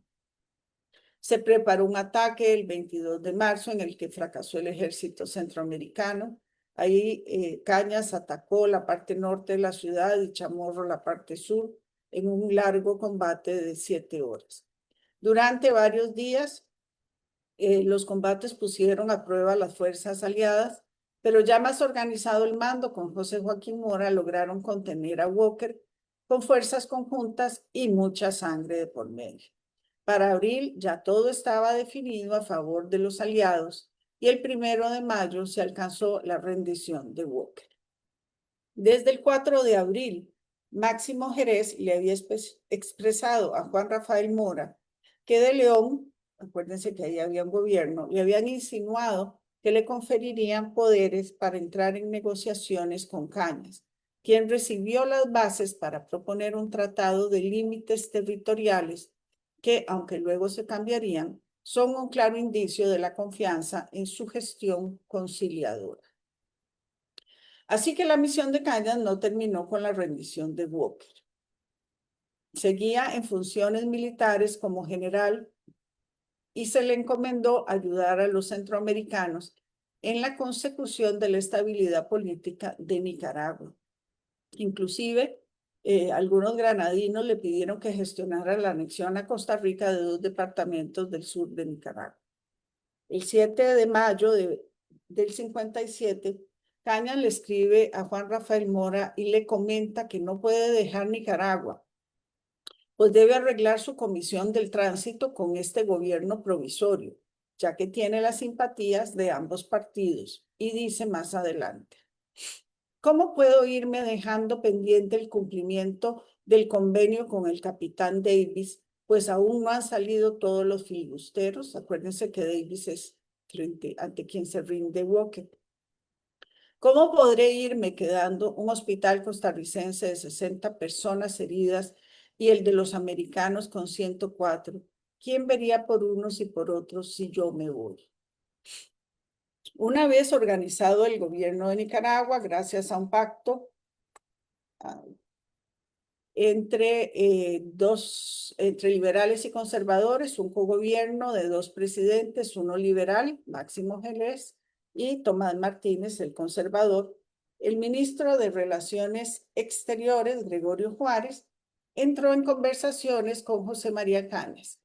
Se preparó un ataque el 22 de marzo en el que fracasó el ejército centroamericano. Ahí Cañas atacó la parte norte de la ciudad y Chamorro la parte sur en un largo combate de 7 horas. Durante varios días, los combates pusieron a prueba las fuerzas aliadas, pero ya más organizado el mando con José Joaquín Mora, lograron contener a Walker con fuerzas conjuntas y mucha sangre de por medio. Para abril ya todo estaba definido a favor de los aliados y el 1 de mayo se alcanzó la rendición de Walker. Desde el 4 de abril, Máximo Jerez le había expresado a Juan Rafael Mora que de León, acuérdense que ahí había un gobierno, le habían insinuado que le conferirían poderes para entrar en negociaciones con Cañas, quien recibió las bases para proponer un tratado de límites territoriales que, aunque luego se cambiarían, son un claro indicio de la confianza en su gestión conciliadora. Así que la misión de Cañas no terminó con la rendición de Walker. Seguía en funciones militares como general y se le encomendó ayudar a los centroamericanos en la consecución de la estabilidad política de Nicaragua. Inclusive, algunos granadinos le pidieron que gestionara la anexión a Costa Rica de 2 departamentos del sur de Nicaragua. El 7 de mayo del 57, Cañas le escribe a Juan Rafael Mora y le comenta que no puede dejar Nicaragua, pues debe arreglar su comisión del tránsito con este gobierno provisorio, ya que tiene las simpatías de ambos partidos. Y dice más adelante: ¿cómo puedo irme dejando pendiente el cumplimiento del convenio con el capitán Davis? Pues aún no han salido todos los filibusteros. Acuérdense que Davis es ante quien se rinde Walker. ¿Cómo podré irme quedando un hospital costarricense de 60 personas heridas y el de los americanos con 104? ¿Quién vería por unos y por otros si yo me voy? Una vez organizado el gobierno de Nicaragua, gracias a un pacto entre liberales y conservadores, un cogobierno de 2 presidentes, uno liberal, Máximo Jerez, y Tomás Martínez, el conservador, el ministro de Relaciones Exteriores, Gregorio Juárez, entró en conversaciones con José María Cañas.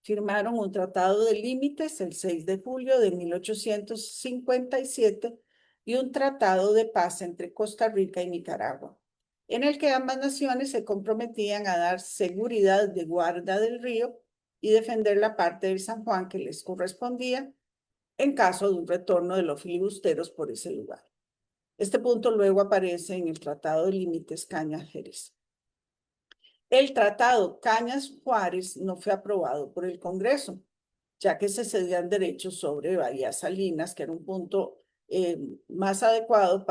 Firmaron un tratado de límites el 6 de julio de 1857 y un tratado de paz entre Costa Rica y Nicaragua, en el que ambas naciones se comprometían a dar seguridad de guarda del río y defender la parte del San Juan que les correspondía en caso de un retorno de los filibusteros por ese lugar. Este punto luego aparece en el Tratado de Límites Cañas-Jerez. El tratado Cañas-Juárez no fue aprobado por el Congreso, ya que se cedían derechos sobre Bahía Salinas, que era un punto más adecuado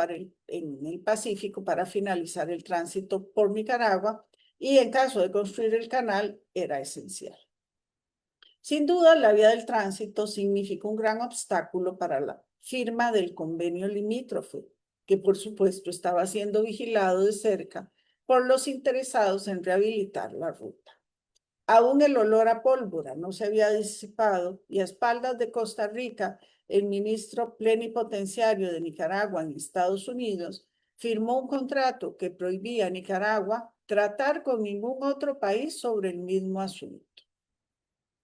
en el Pacífico para finalizar el tránsito por Nicaragua, y en caso de construir el canal era esencial. Sin duda, la vía del tránsito significó un gran obstáculo para la firma del convenio limítrofe, que por supuesto estaba siendo vigilado de cerca por los interesados en rehabilitar la ruta. Aún el olor a pólvora no se había disipado y a espaldas de Costa Rica, el ministro plenipotenciario de Nicaragua en Estados Unidos firmó un contrato que prohibía a Nicaragua tratar con ningún otro país sobre el mismo asunto.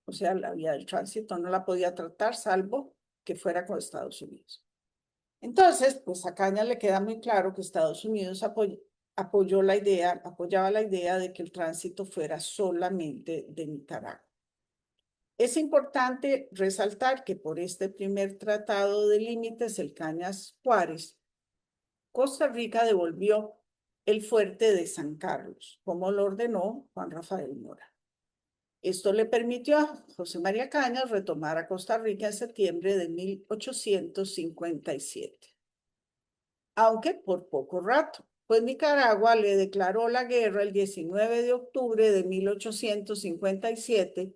O sea, la vía del tránsito no la podía tratar salvo que fuera con Estados Unidos. Entonces, pues a Cañas le queda muy claro que Estados Unidos apoyaba la idea de que el tránsito fuera solamente de Nicaragua. Es importante resaltar que por este primer tratado de límites, el Cañas-Juárez, Costa Rica devolvió el fuerte de San Carlos, como lo ordenó Juan Rafael Mora. Esto le permitió a José María Cañas retomar a Costa Rica en septiembre de 1857. Aunque por poco rato, pues Nicaragua le declaró la guerra el 19 de octubre de 1857,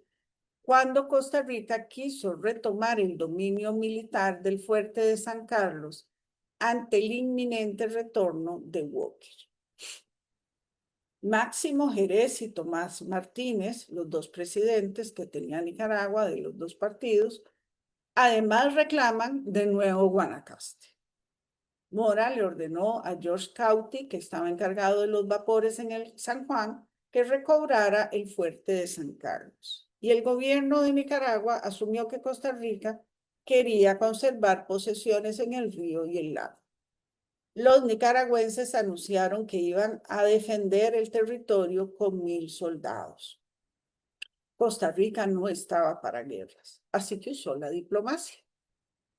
cuando Costa Rica quiso retomar el dominio militar del fuerte de San Carlos ante el inminente retorno de Walker. Máximo Jerez y Tomás Martínez, los 2 presidentes que tenía Nicaragua de los 2 partidos, además reclaman de nuevo Guanacaste. Mora le ordenó a George Cauty, que estaba encargado de los vapores en el San Juan, que recobrara el fuerte de San Carlos. y el gobierno de Nicaragua asumió que Costa Rica quería conservar posesiones en el río y el lago. Los nicaragüenses anunciaron que iban a defender el territorio con 1000 soldados. Costa Rica no estaba para guerras, así que usó la diplomacia.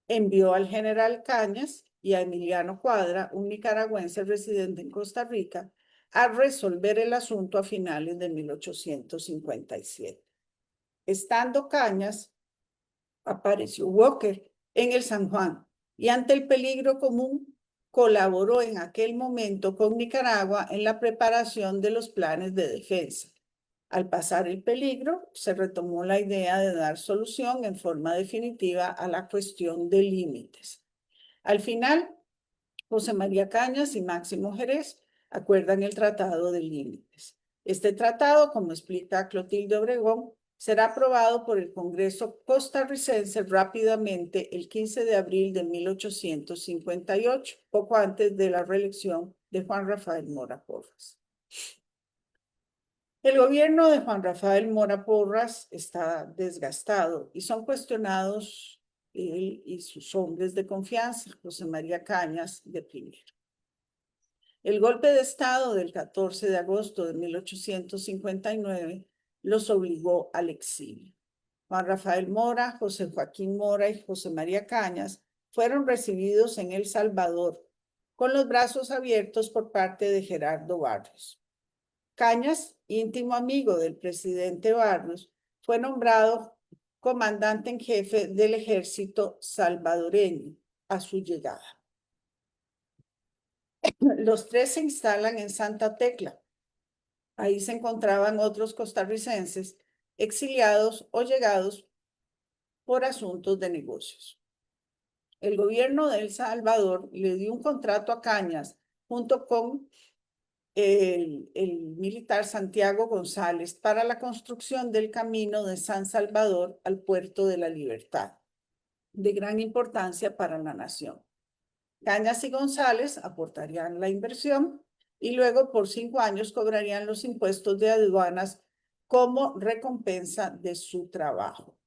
Envió al general Cañas y a Emiliano Cuadra, un nicaragüense residente en Costa Rica, a resolver el asunto a finales de 1857. Estando Cañas, apareció Walker en el San Juan y ante el peligro común colaboró en aquel momento con Nicaragua en la preparación de los planes de defensa. Al pasar el peligro, se retomó la idea de dar solución en forma definitiva a la cuestión de límites. Al final, José María Cañas y Máximo Jerez acuerdan el Tratado de Límites. Este tratado, como explica Clotilde Obregón, será aprobado por el Congreso costarricense rápidamente el 15 de abril de 1858, poco antes de la reelección de Juan Rafael Mora Porras. El gobierno de Juan Rafael Mora Porras está desgastado y son cuestionados él y sus hombres de confianza, José María Cañas de primero. El golpe de Estado del 14 de agosto de 1859 los obligó al exilio. Juan Rafael Mora, José Joaquín Mora y José María Cañas fueron recibidos en El Salvador con los brazos abiertos por parte de Gerardo Barrios. Cañas, íntimo amigo del presidente Barrios, fue nombrado comandante en jefe del ejército salvadoreño a su llegada. Los tres se instalan en Santa Tecla. Ahí se encontraban otros costarricenses exiliados o llegados por asuntos de negocios. El gobierno de El Salvador le dio un contrato a Cañas junto con el militar Santiago González para la construcción del camino de San Salvador al Puerto de la Libertad, de gran importancia para la nación. Cañas y González aportarían la inversión y luego por 5 años cobrarían los impuestos de aduanas como recompensa de su trabajo.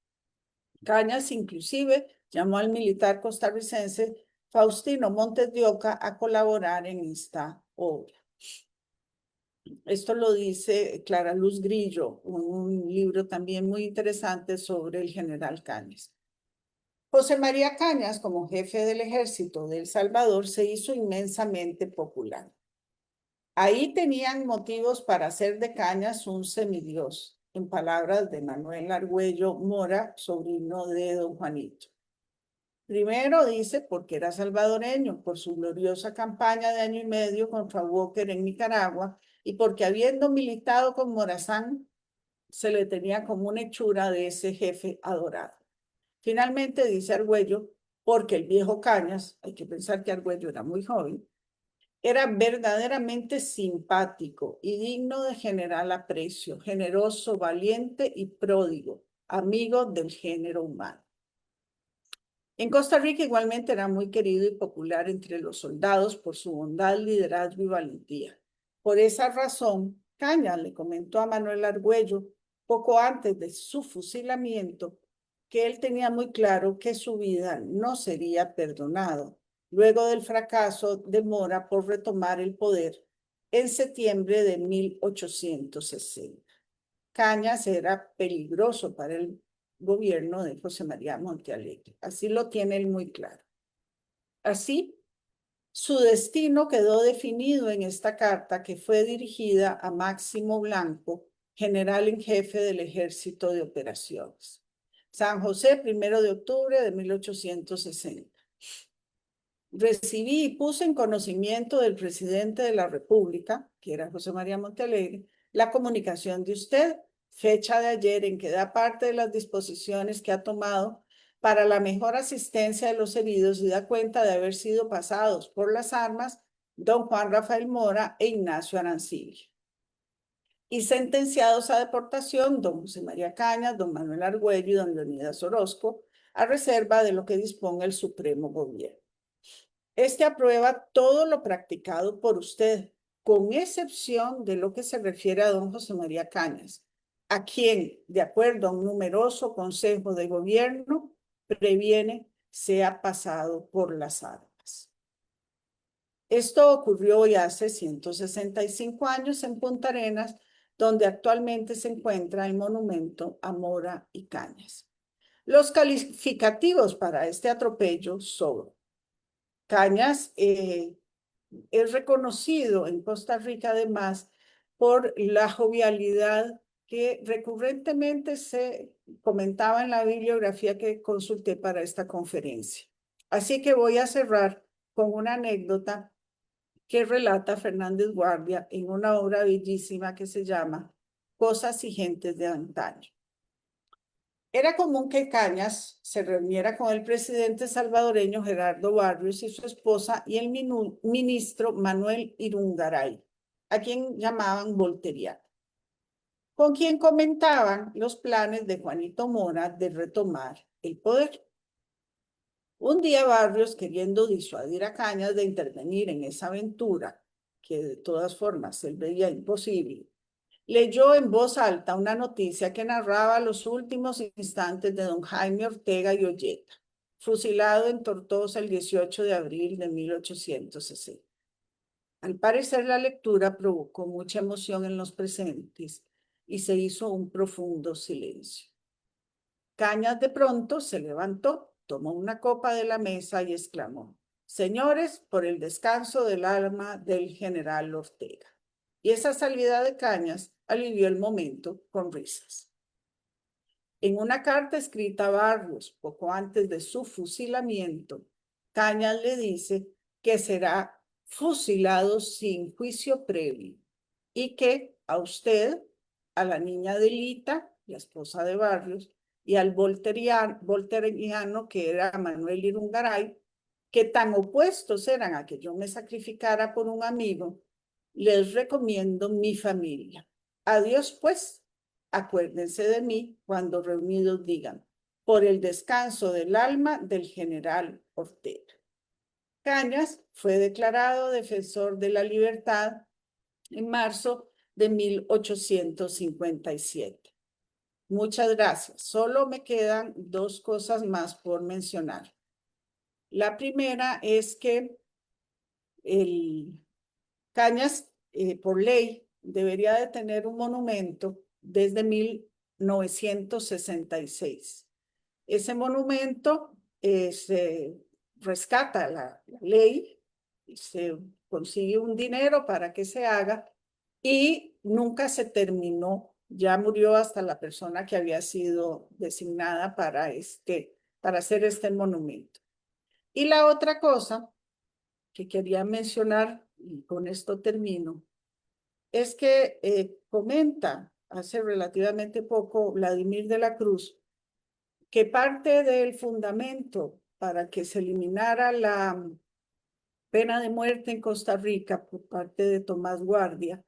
Cañas inclusive llamó al militar costarricense Faustino Montes de Oca a colaborar en esta obra. Esto lo dice Clara Luz Grillo, un libro también muy interesante sobre el general Cañas. José María Cañas, como jefe del ejército de El Salvador, se hizo inmensamente popular. Ahí tenían motivos para hacer de Cañas un semidios, en palabras de Manuel Argüello Mora, sobrino de don Juanito. Primero dice porque era salvadoreño, por su gloriosa campaña de 1 año y medio contra Walker en Nicaragua, y porque habiendo militado con Morazán, se le tenía como una hechura de ese jefe adorado. Finalmente dice Argüello, porque el viejo Cañas, hay que pensar que Argüello era muy joven, era verdaderamente simpático y digno de general aprecio, generoso, valiente y pródigo, amigo del género humano. En Costa Rica igualmente era muy querido y popular entre los soldados por su bondad, liderazgo y valentía. Por esa razón, Cañas le comentó a Manuel Argüello, poco antes de su fusilamiento, que él tenía muy claro que su vida no sería perdonado luego del fracaso de Mora por retomar el poder en septiembre de 1860. Cañas era peligroso para el gobierno de José María Montealegre. Así lo tiene él muy claro. Así, su destino quedó definido en esta carta que fue dirigida a Máximo Blanco, general en jefe del Ejército de Operaciones. San José, 1 de octubre de 1860. Recibí y puse en conocimiento del presidente de la República, que era José María Montealegre, la comunicación de usted, fecha de ayer, en que da parte de las disposiciones que ha tomado para la mejor asistencia de los heridos y da cuenta de haber sido pasados por las armas don Juan Rafael Mora e Ignacio Arancibia. Y sentenciados a deportación don José María Cañas, don Manuel Argüello y don Leonidas Orozco, a reserva de lo que disponga el Supremo Gobierno. Este aprueba todo lo practicado por usted, con excepción de lo que se refiere a don José María Cañas, a quien, de acuerdo a un numeroso consejo de gobierno, previene sea pasado por las armas. Esto ocurrió ya hace 165 años en Punta Arenas, donde actualmente se encuentra el monumento a Mora y Cañas. Los calificativos para este atropello son: Cañas es reconocido en Costa Rica además por la jovialidad que recurrentemente se comentaba en la bibliografía que consulté para esta conferencia. Así que voy a cerrar con una anécdota que relata Fernández Guardia en una obra bellísima que se llama Cosas y Gentes de Antaño. Era común que Cañas se reuniera con el presidente salvadoreño Gerardo Barrios y su esposa y el ministro Manuel Irungaray, a quien llamaban Volteriano, con quien comentaban los planes de Juanito Mora de retomar el poder. Un día Barrios, queriendo disuadir a Cañas de intervenir en esa aventura, que de todas formas él veía imposible, leyó en voz alta una noticia que narraba los últimos instantes de don Jaime Ortega y Olleta, fusilado en Tortosa el 18 de abril de 1860. Al parecer, la lectura provocó mucha emoción en los presentes y se hizo un profundo silencio. Cañas de pronto se levantó, tomó una copa de la mesa y exclamó: «Señores, por el descanso del alma del general Ortega». Y esa salida de Cañas alivió el momento con risas. En una carta escrita a Barrios poco antes de su fusilamiento, Cañas le dice que será fusilado sin juicio previo y que a usted, a la niña Delita, la esposa de Barrios, y al volteriano que era Manuel Irungaray, que tan opuestos eran a que yo me sacrificara por un amigo, les recomiendo mi familia. Adiós, pues. Acuérdense de mí cuando reunidos digan: por el descanso del alma del general Ortega. Cañas fue declarado defensor de la libertad en marzo de 1857. Muchas gracias. Solo me quedan dos cosas más por mencionar. La primera es que Cañas, por ley, debería de tener un monumento desde 1966. Ese monumento se rescata la ley, se consigue un dinero para que se haga y nunca se terminó. Ya murió hasta la persona que había sido designada para hacer este monumento. Y la otra cosa que quería mencionar, y con esto termino, es que comenta hace relativamente poco Vladimir de la Cruz que parte del fundamento para que se eliminara la pena de muerte en Costa Rica por parte de Tomás Guardia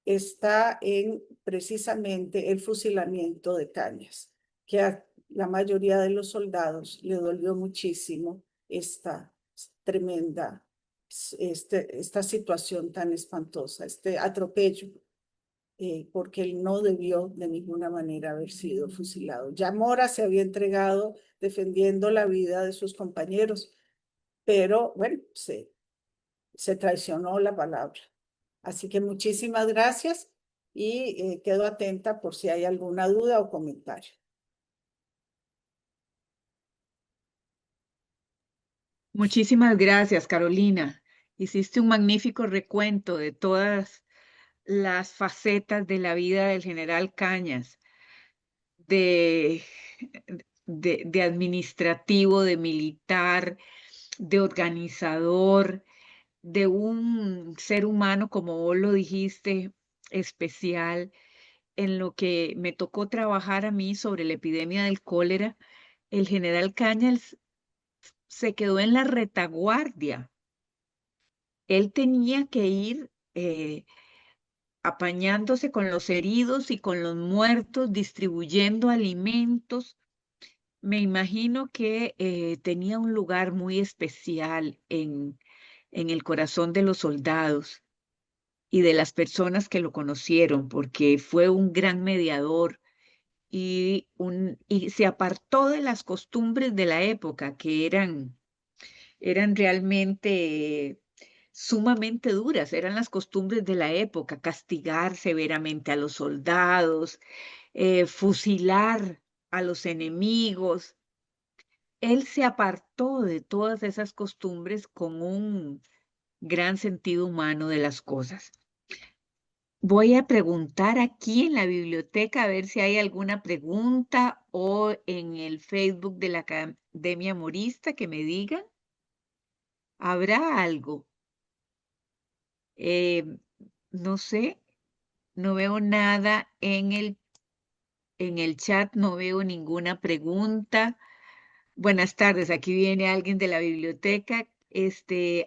está en precisamente el fusilamiento de Cañas, que a la mayoría de los soldados le dolió muchísimo esta tremenda, esta situación tan espantosa, este atropello, porque él no debió de ninguna manera haber sido fusilado. Ya Mora se había entregado defendiendo la vida de sus compañeros, pero bueno, se traicionó la palabra. Así que muchísimas gracias y quedo atenta por si hay alguna duda o comentario. Muchísimas gracias, Carolina. Hiciste un magnífico recuento de todas las facetas de la vida del general Cañas, de administrativo, de militar, de organizador, de un ser humano, como vos lo dijiste, especial. En lo que me tocó trabajar a mí sobre la epidemia del cólera, el general Cañas se quedó en la retaguardia. Él tenía que ir apañándose con los heridos y con los muertos, distribuyendo alimentos. Me imagino que tenía un lugar muy especial en el corazón de los soldados. y de las personas que lo conocieron, porque fue un gran mediador y se apartó de las costumbres de la época, que eran realmente sumamente duras, eran las costumbres de la época, castigar severamente a los soldados, fusilar a los enemigos. Él se apartó de todas esas costumbres con un gran sentido humano de las cosas. Voy a preguntar aquí en la biblioteca a ver si hay alguna pregunta o en el Facebook de la Academia Morista que me digan. ¿Habrá algo? Eh, no sé, no veo nada en el chat, no veo ninguna pregunta. Buenas tardes, aquí viene alguien de la biblioteca.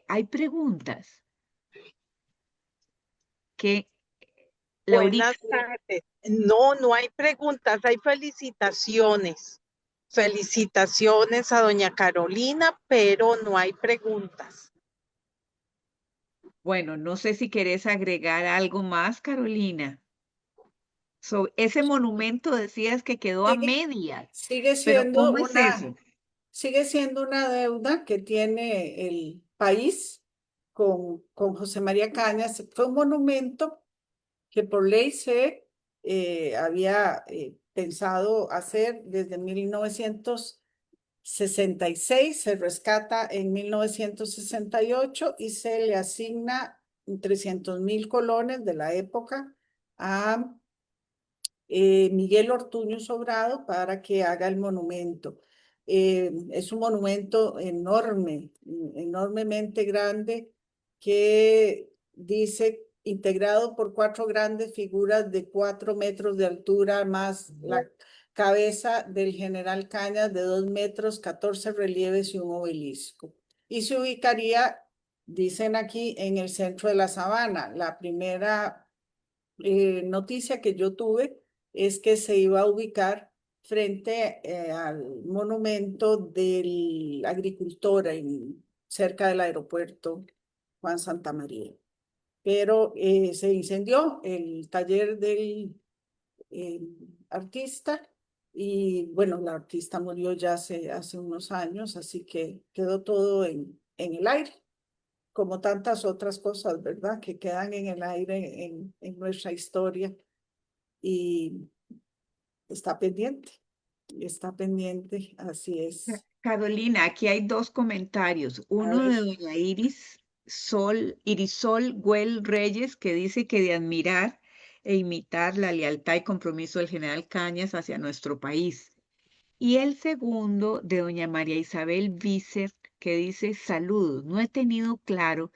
¿Hay preguntas? ¿Qué, Laurita? Buenas tardes. No, no hay preguntas, hay felicitaciones. Felicitaciones a doña Carolina, pero no hay preguntas. Bueno, no sé si querés agregar algo más, Carolina. Ese monumento decías que quedó a Sigue, medias, sigue pero siendo ¿cómo es una, eso? sigue siendo una deuda que tiene el país con José María Cañas. Fue un monumento que por ley se había pensado hacer desde 1966, se rescata en 1968 y se le asigna 300.000 colones de la época a Miguel Ortuño Sobrado para que haga el monumento. Es un monumento enorme, enormemente grande, que dice integrado por 4 grandes figuras de 4 metros de altura, más la cabeza del general Cañas de 2 metros, 14 relieves y un obelisco. Y se ubicaría, dicen aquí, en el centro de la sabana. La primera noticia que yo tuve es que se iba a ubicar frente al monumento del agricultor cerca del aeropuerto Juan Santamaría. Pero se incendió el taller del artista y bueno, la artista murió ya hace unos años, así que quedó todo en el aire, como tantas otras cosas, ¿verdad? Que quedan en el aire en nuestra historia y está pendiente, así es. Carolina, aquí hay dos comentarios. A Uno ver, de doña Irisol Güell Reyes, que dice que de admirar e imitar la lealtad y compromiso del general Cañas hacia nuestro país. Y el segundo de doña María Isabel Vícer, que dice, saludos, no he tenido claro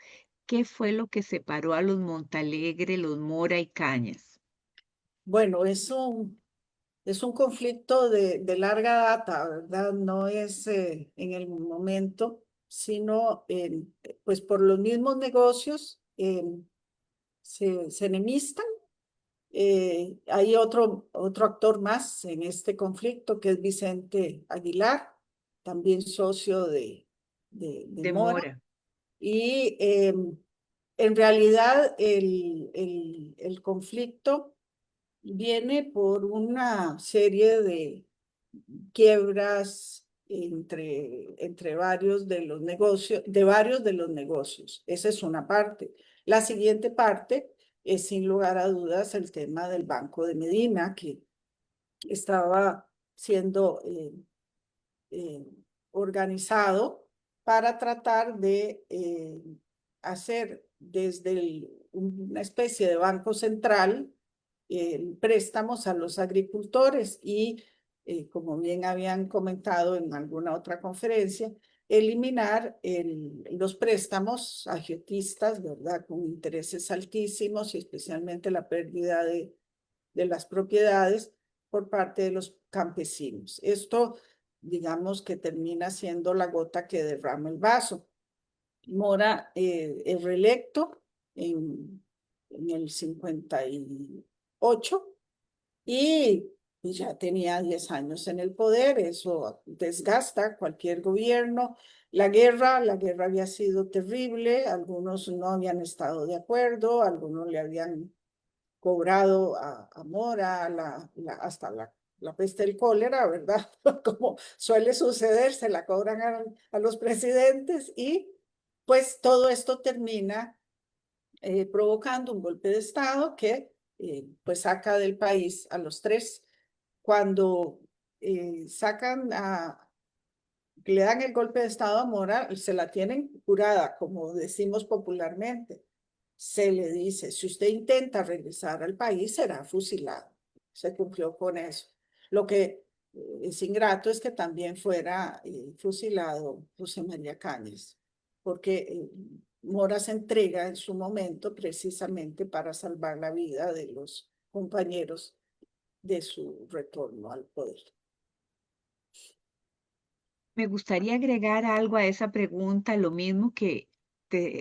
qué fue lo que separó a los Montalegre, los Mora y Cañas. bueno, es un conflicto de larga data, ¿verdad? No es en el momento, sino pues por los mismos negocios se enemistan. Hay otro actor más en este conflicto, que es Vicente Aguilar, también socio de De Mora. Mora. Y en realidad el conflicto viene por una serie de quiebras entre varios de los negocios. Esa es una parte. La siguiente parte es, sin lugar a dudas, el tema del Banco de Medina, que estaba siendo eh, organizado para tratar de hacer desde una especie de banco central préstamos a los agricultores y, como bien habían comentado en alguna otra conferencia, eliminar los préstamos agiotistas, ¿verdad? Con intereses altísimos y especialmente la pérdida de las propiedades por parte de los campesinos. Esto, digamos que termina siendo la gota que derrama el vaso. Mora es reelecto en el 58 y y ya tenía 10 años en el poder, eso desgasta cualquier gobierno. La guerra había sido terrible, algunos no habían estado de acuerdo, algunos le habían cobrado a Mora hasta la peste del cólera, ¿verdad? Como suele suceder, se la cobran a los presidentes y pues todo esto termina provocando un golpe de Estado que pues saca del país a los tres. Cuando le dan el golpe de Estado a Mora, se la tienen curada, como decimos popularmente. Se le dice, si usted intenta regresar al país, será fusilado. Se cumplió con eso. Lo que es ingrato es que también fuera fusilado José María Cañas, porque Mora se entrega en su momento precisamente para salvar la vida de los compañeros de su retorno al poder. Me gustaría agregar algo a esa pregunta, lo mismo que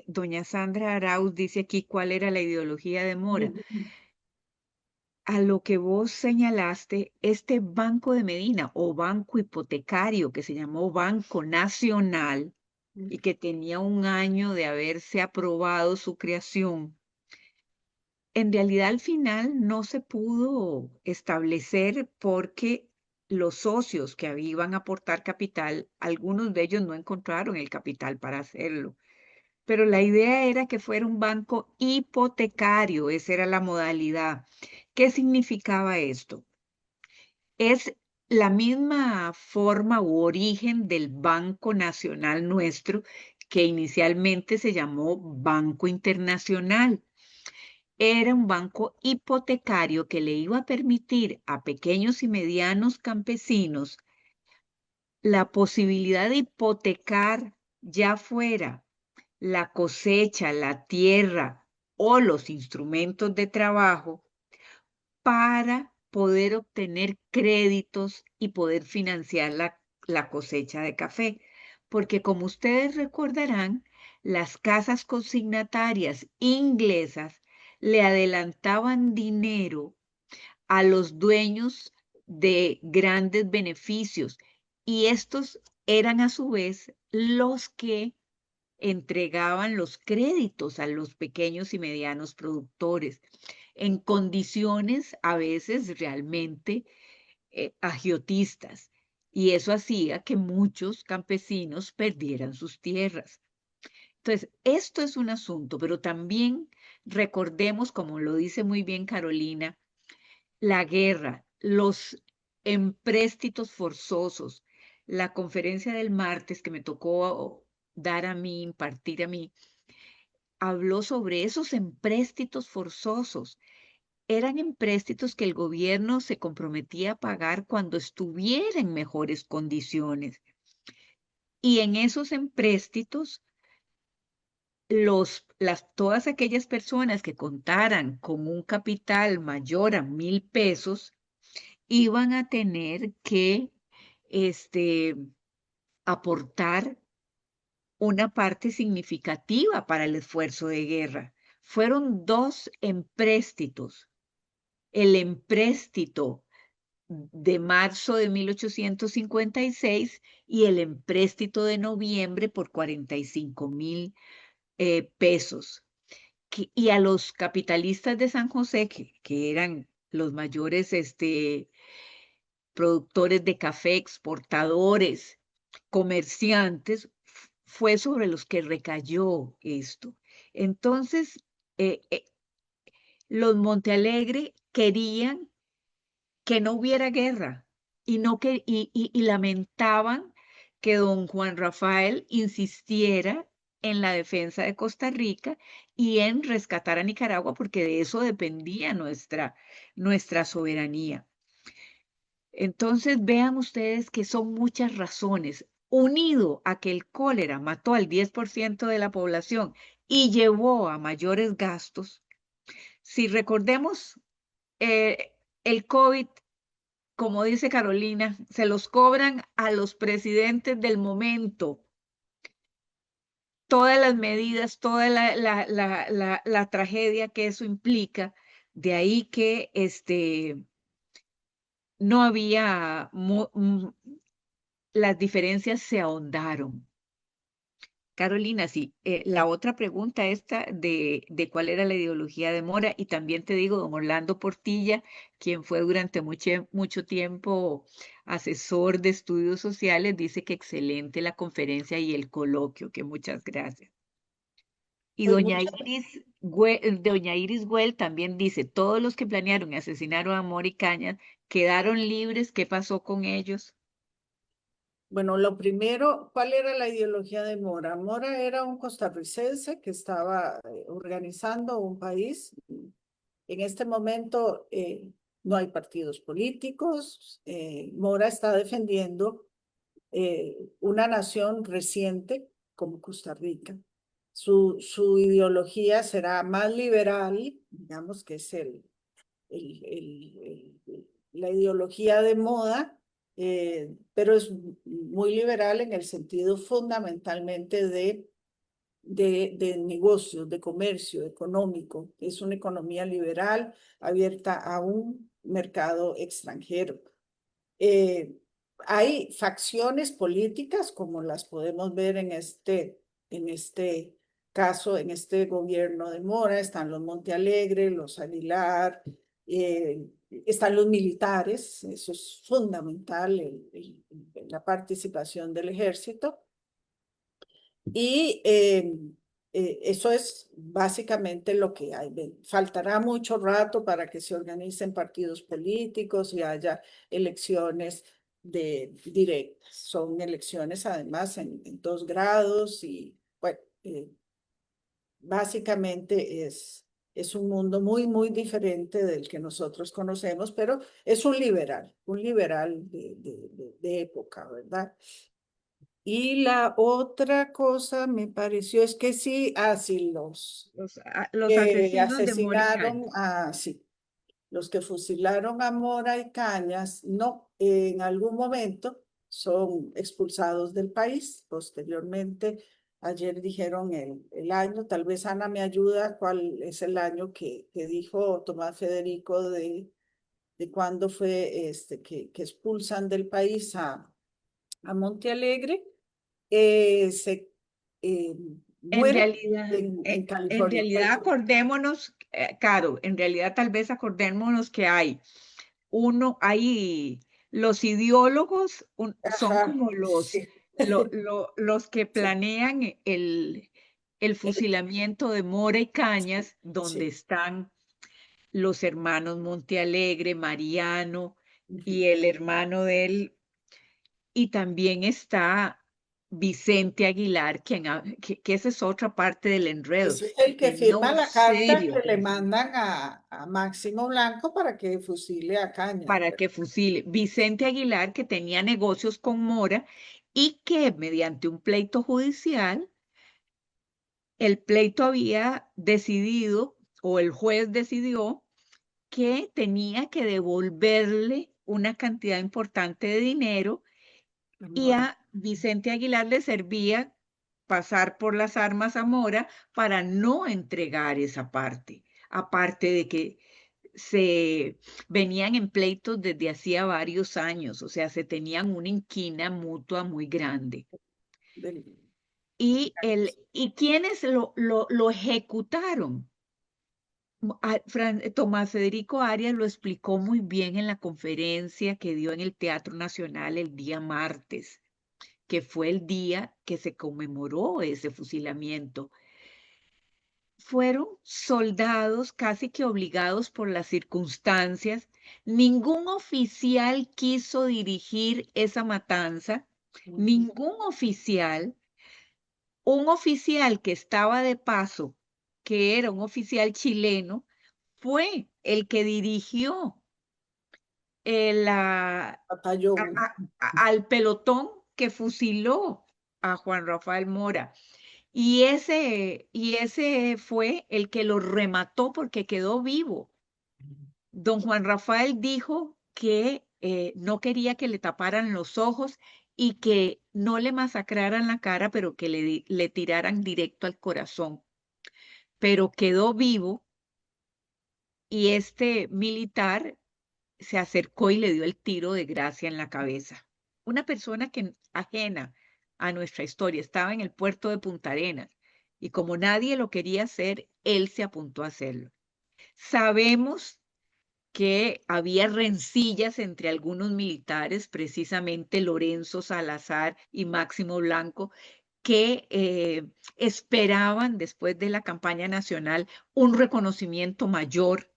doña Sandra Arauz dice aquí cuál era la ideología de Mora. A lo que vos señalaste, este Banco de Medina o banco hipotecario que se llamó Banco Nacional y que tenía un año de haberse aprobado su creación, en realidad al final no se pudo establecer porque los socios que iban a aportar capital, algunos de ellos no encontraron el capital para hacerlo. Pero la idea era que fuera un banco hipotecario, esa era la modalidad. ¿Qué significaba esto? Es la misma forma u origen del Banco Nacional nuestro, que inicialmente se llamó Banco Internacional. Era un banco hipotecario que le iba a permitir a pequeños y medianos campesinos la posibilidad de hipotecar ya fuera la cosecha, la tierra o los instrumentos de trabajo para poder obtener créditos y poder financiar la cosecha de café. Porque como ustedes recordarán, las casas consignatarias inglesas le adelantaban dinero a los dueños de grandes beneficios y estos eran a su vez los que entregaban los créditos a los pequeños y medianos productores en condiciones a veces realmente agiotistas. Y eso hacía que muchos campesinos perdieran sus tierras. Entonces, esto es un asunto, pero también recordemos, como lo dice muy bien Carolina, la guerra, los empréstitos forzosos, la conferencia del martes que me tocó dar a mí, impartir a mí, habló sobre esos empréstitos forzosos. Eran empréstitos que el gobierno se comprometía a pagar cuando estuviera en mejores condiciones. Y en esos empréstitos, todas aquellas personas que contaran con un capital mayor a 1,000 pesos iban a tener que aportar una parte significativa para el esfuerzo de guerra. Fueron 2 empréstitos. El empréstito de marzo de 1856 y el empréstito de noviembre por 45,000 pesos. Y a los capitalistas de San José, que eran los mayores productores de café, exportadores, comerciantes, fue sobre los que recayó esto. Entonces, los Montealegre querían que no hubiera guerra y lamentaban que don Juan Rafael insistiera en la defensa de Costa Rica y en rescatar a Nicaragua porque de eso dependía nuestra soberanía. Entonces vean ustedes que son muchas razones, unido a que el cólera mató al 10% de la población y llevó a mayores gastos. Si recordemos, el COVID, como dice Carolina, se los cobran a los presidentes del momento. Todas las medidas, toda la tragedia que eso implica, de ahí que no había, las diferencias se ahondaron. Carolina, sí, la otra pregunta esta de cuál era la ideología de Mora, y también te digo, don Orlando Portilla, quien fue durante mucho tiempo asesor de estudios sociales, dice que excelente la conferencia y el coloquio, que muchas gracias. Y Pues doña Iris Güell también dice, todos los que planearon y asesinaron a Mora y Cañas quedaron libres, ¿qué pasó con ellos? bueno, lo primero, ¿cuál era la ideología de Mora? Mora era un costarricense que estaba organizando un país. En este momento no hay partidos políticos. Mora está defendiendo una nación reciente como Costa Rica. Su ideología será más liberal, digamos que es la ideología de moda, pero es muy liberal en el sentido fundamentalmente de negocios, de comercio económico. Es una economía liberal abierta a un mercado extranjero. Hay facciones políticas, como las podemos ver en este caso, en este gobierno de Mora. Están los Montealegre, los Aguilar, están los militares. Eso es fundamental, la participación del ejército. Y eso es básicamente lo que hay. Faltará mucho rato para que se organicen partidos políticos y haya elecciones directas. Son elecciones además en 2 grados y bueno, básicamente es un mundo muy, muy diferente del que nosotros conocemos, pero es un liberal de época, ¿verdad? Y la otra cosa me pareció es que sí, sí, Los asesinos de Mora y asesinaron Cañas. sí, los que fusilaron a Mora y Cañas, no, en algún momento son expulsados del país. Posteriormente, ayer dijeron el año, tal vez Ana me ayuda, cuál es el año que dijo Tomás Federico de cuándo fue que expulsan del país a Monte Alegre. Se En muere realidad, en California. acordémonos, Caro, en realidad tal vez acordémonos que hay los ideólogos son Ajá, como sí, los que sí, planean el el- fusilamiento de Mora y Cañas, donde sí. están los hermanos Montealegre, Mariano Ujú. y el hermano de él, y también está Vicente Aguilar, que esa es otra parte del enredo. Ese es el que firma No, la carta serio, que le mandan a Máximo Blanco para que fusile a Cañas. para que fusile. Vicente Aguilar, que tenía negocios con Mora y que mediante un pleito judicial, el pleito había decidido, o el juez decidió, que tenía que devolverle una cantidad importante de dinero, y Mora. a Vicente Aguilar le servía pasar por las armas a Mora para no entregar esa parte, aparte de que se venían en pleitos desde hacía varios años, o sea, se tenían una inquina mutua muy grande. del- ¿Y quiénes lo ejecutaron? Tomás Federico Arias lo explicó muy bien en la conferencia que dio en el Teatro Nacional el día martes, que fue el día que se conmemoró ese fusilamiento. Fueron soldados casi que obligados por las circunstancias. Ningún oficial quiso dirigir esa matanza, ningún oficial. Un oficial que estaba de paso, que era un oficial chileno, fue el que dirigió Batallón. al pelotón que fusiló a Juan Rafael Mora. Y ese fue el que lo remató porque quedó vivo. Don Juan Rafael dijo que no quería que le taparan los ojos y que no le masacraran la cara, pero que le tiraran directo al corazón. Pero quedó vivo, y este militar se acercó y le dio el tiro de gracia en la cabeza. Una persona que ajena a nuestra historia estaba en el puerto de Punta Arenas y como nadie lo quería hacer, él se apuntó a hacerlo. Sabemos que había rencillas entre algunos militares, precisamente Lorenzo Salazar y Máximo Blanco, que esperaban después de la campaña nacional un reconocimiento mayor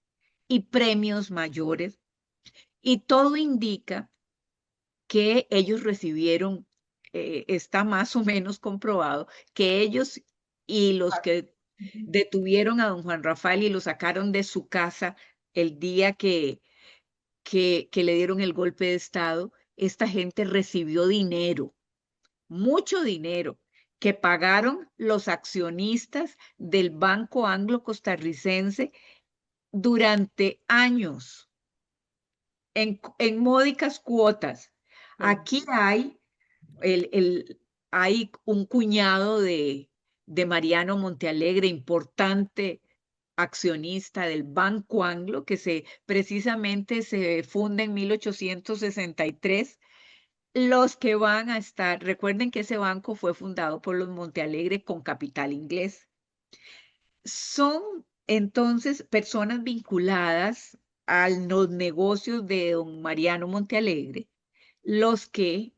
y premios mayores. Y todo indica que ellos recibieron, está más o menos comprobado, que ellos y los que detuvieron a don Juan Rafael y lo sacaron de su casa el día que le dieron el golpe de Estado, esta gente recibió dinero, mucho dinero, que pagaron los accionistas del Banco Anglo Costarricense durante años, en módicas cuotas. Aquí hay un cuñado de Mariano Montealegre, importante accionista del Banco Anglo, que precisamente se funda en 1863. Los que van a estar, recuerden que ese banco fue fundado por los Montealegre con capital inglés. Son entonces personas vinculadas a los negocios de don Mariano Montealegre, los que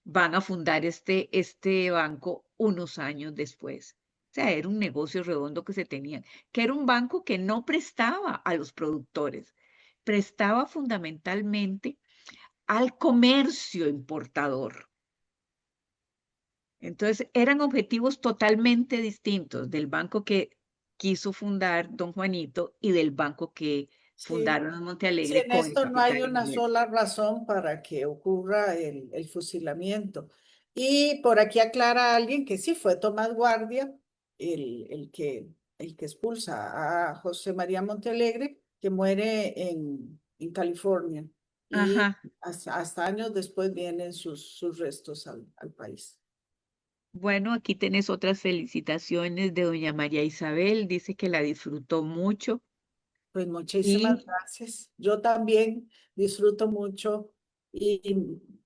van a fundar este banco unos años después. O sea, era un negocio redondo que se tenían, que era un banco que no prestaba a los productores, prestaba fundamentalmente al comercio importador. Entonces, eran objetivos totalmente distintos del banco que quiso fundar don Juanito y del banco que Sí, fundaron los sí, Montealegre en con el esto no hay capital una inglés. sola razón para que ocurra el fusilamiento. Y por aquí aclara alguien que sí fue Tomás Guardia, el que expulsa a José María Montealegre, que muere en California. Y Ajá. hasta años después vienen sus restos al país. Bueno, aquí tenés otras felicitaciones de doña María Isabel. Dice que la disfrutó mucho. Pues muchísimas Y gracias. Yo también disfruto mucho y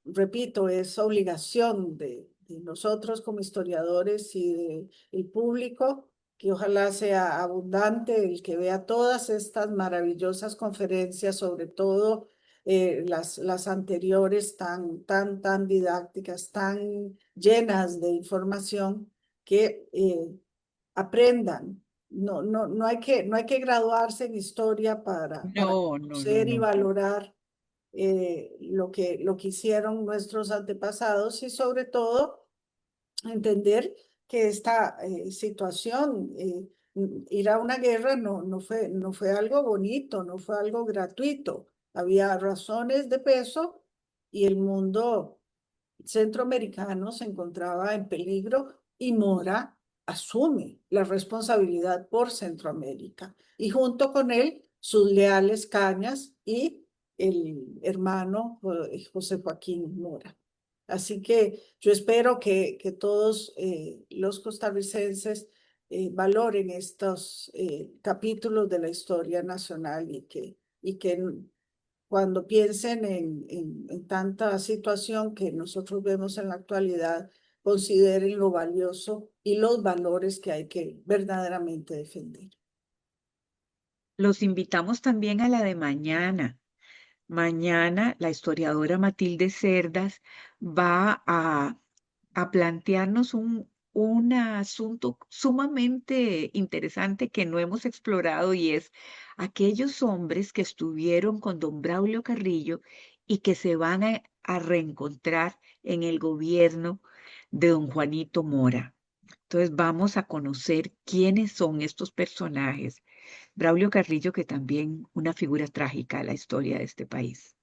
repito, es obligación de nosotros como historiadores y del público que ojalá sea abundante el que vea todas estas maravillosas conferencias, sobre todo las anteriores tan didácticas, tan llenas de información que aprendan. No hay que graduarse en historia para no, no, no, conocer y no. valorar lo que hicieron nuestros antepasados y sobre todo entender que esta situación, ir a una guerra no fue algo bonito, no fue algo gratuito. Había razones de peso y el mundo centroamericano se encontraba en peligro y Mora asume la responsabilidad por Centroamérica y junto con él sus leales Cañas y el hermano José Joaquín Mora. Así que yo espero que todos los costarricenses valoren estos capítulos de la historia nacional y que cuando piensen en tanta situación que nosotros vemos en la actualidad, consideren lo valioso y los valores que hay que verdaderamente defender. Los invitamos también a la de mañana. Mañana la historiadora Matilde Cerdas va a plantearnos un asunto sumamente interesante que no hemos explorado y es aquellos hombres que estuvieron con don Braulio Carrillo y que se van a reencontrar en el gobierno de don Juanito Mora. Entonces vamos a conocer quiénes son estos personajes. Braulio Carrillo, que también una figura trágica de la historia de este país.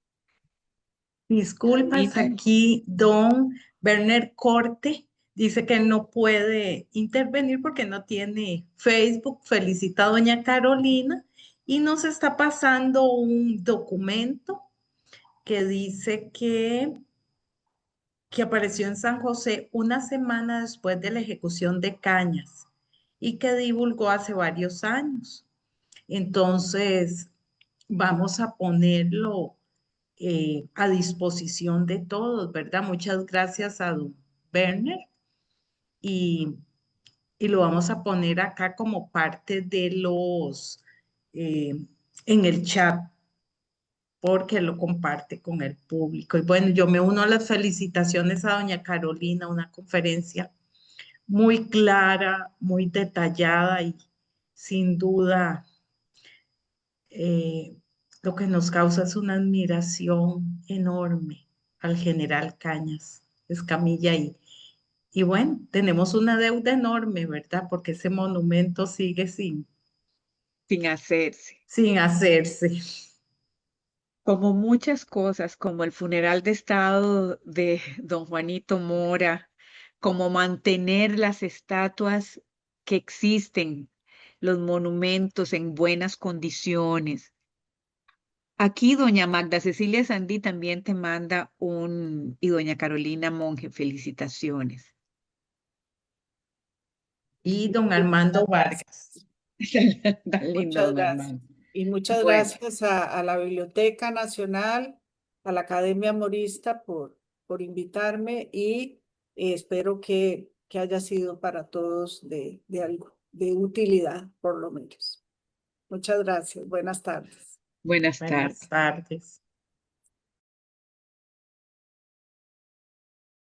Y Disculpas, aquí don Werner Corte dice que no puede intervenir porque no tiene Facebook. Felicita a doña Carolina y nos está pasando un documento que dice que apareció en San José una semana después de la ejecución de Cañas y que divulgó hace varios años. Entonces, vamos a ponerlo a disposición de todos, ¿verdad? Muchas gracias a don Werner y lo vamos a poner acá como parte de en el chat, porque lo comparte con el público. Y bueno, yo me uno a las felicitaciones a doña Carolina, una conferencia muy clara, muy detallada y sin duda eh, lo que nos causa es una admiración enorme al general Cañas Escamilla y bueno, tenemos una deuda enorme, ¿verdad? Porque ese monumento sigue sin hacerse. sin hacerse. Como muchas cosas, como el funeral de estado de don Juanito Mora, como mantener las estatuas que existen, los monumentos en buenas condiciones. Aquí doña Magda Cecilia Sandí también te manda y doña Carolina Monge, felicitaciones. Y don Armando Vargas. Tan lindo, Muchas don gracias. Armando. Y muchas Bueno, gracias a la Biblioteca Nacional, a la Academia Morista por invitarme y espero que haya sido para todos de algo, de utilidad, por lo menos. Muchas gracias. Buenas tardes. buenas Buenas tardes. tardes.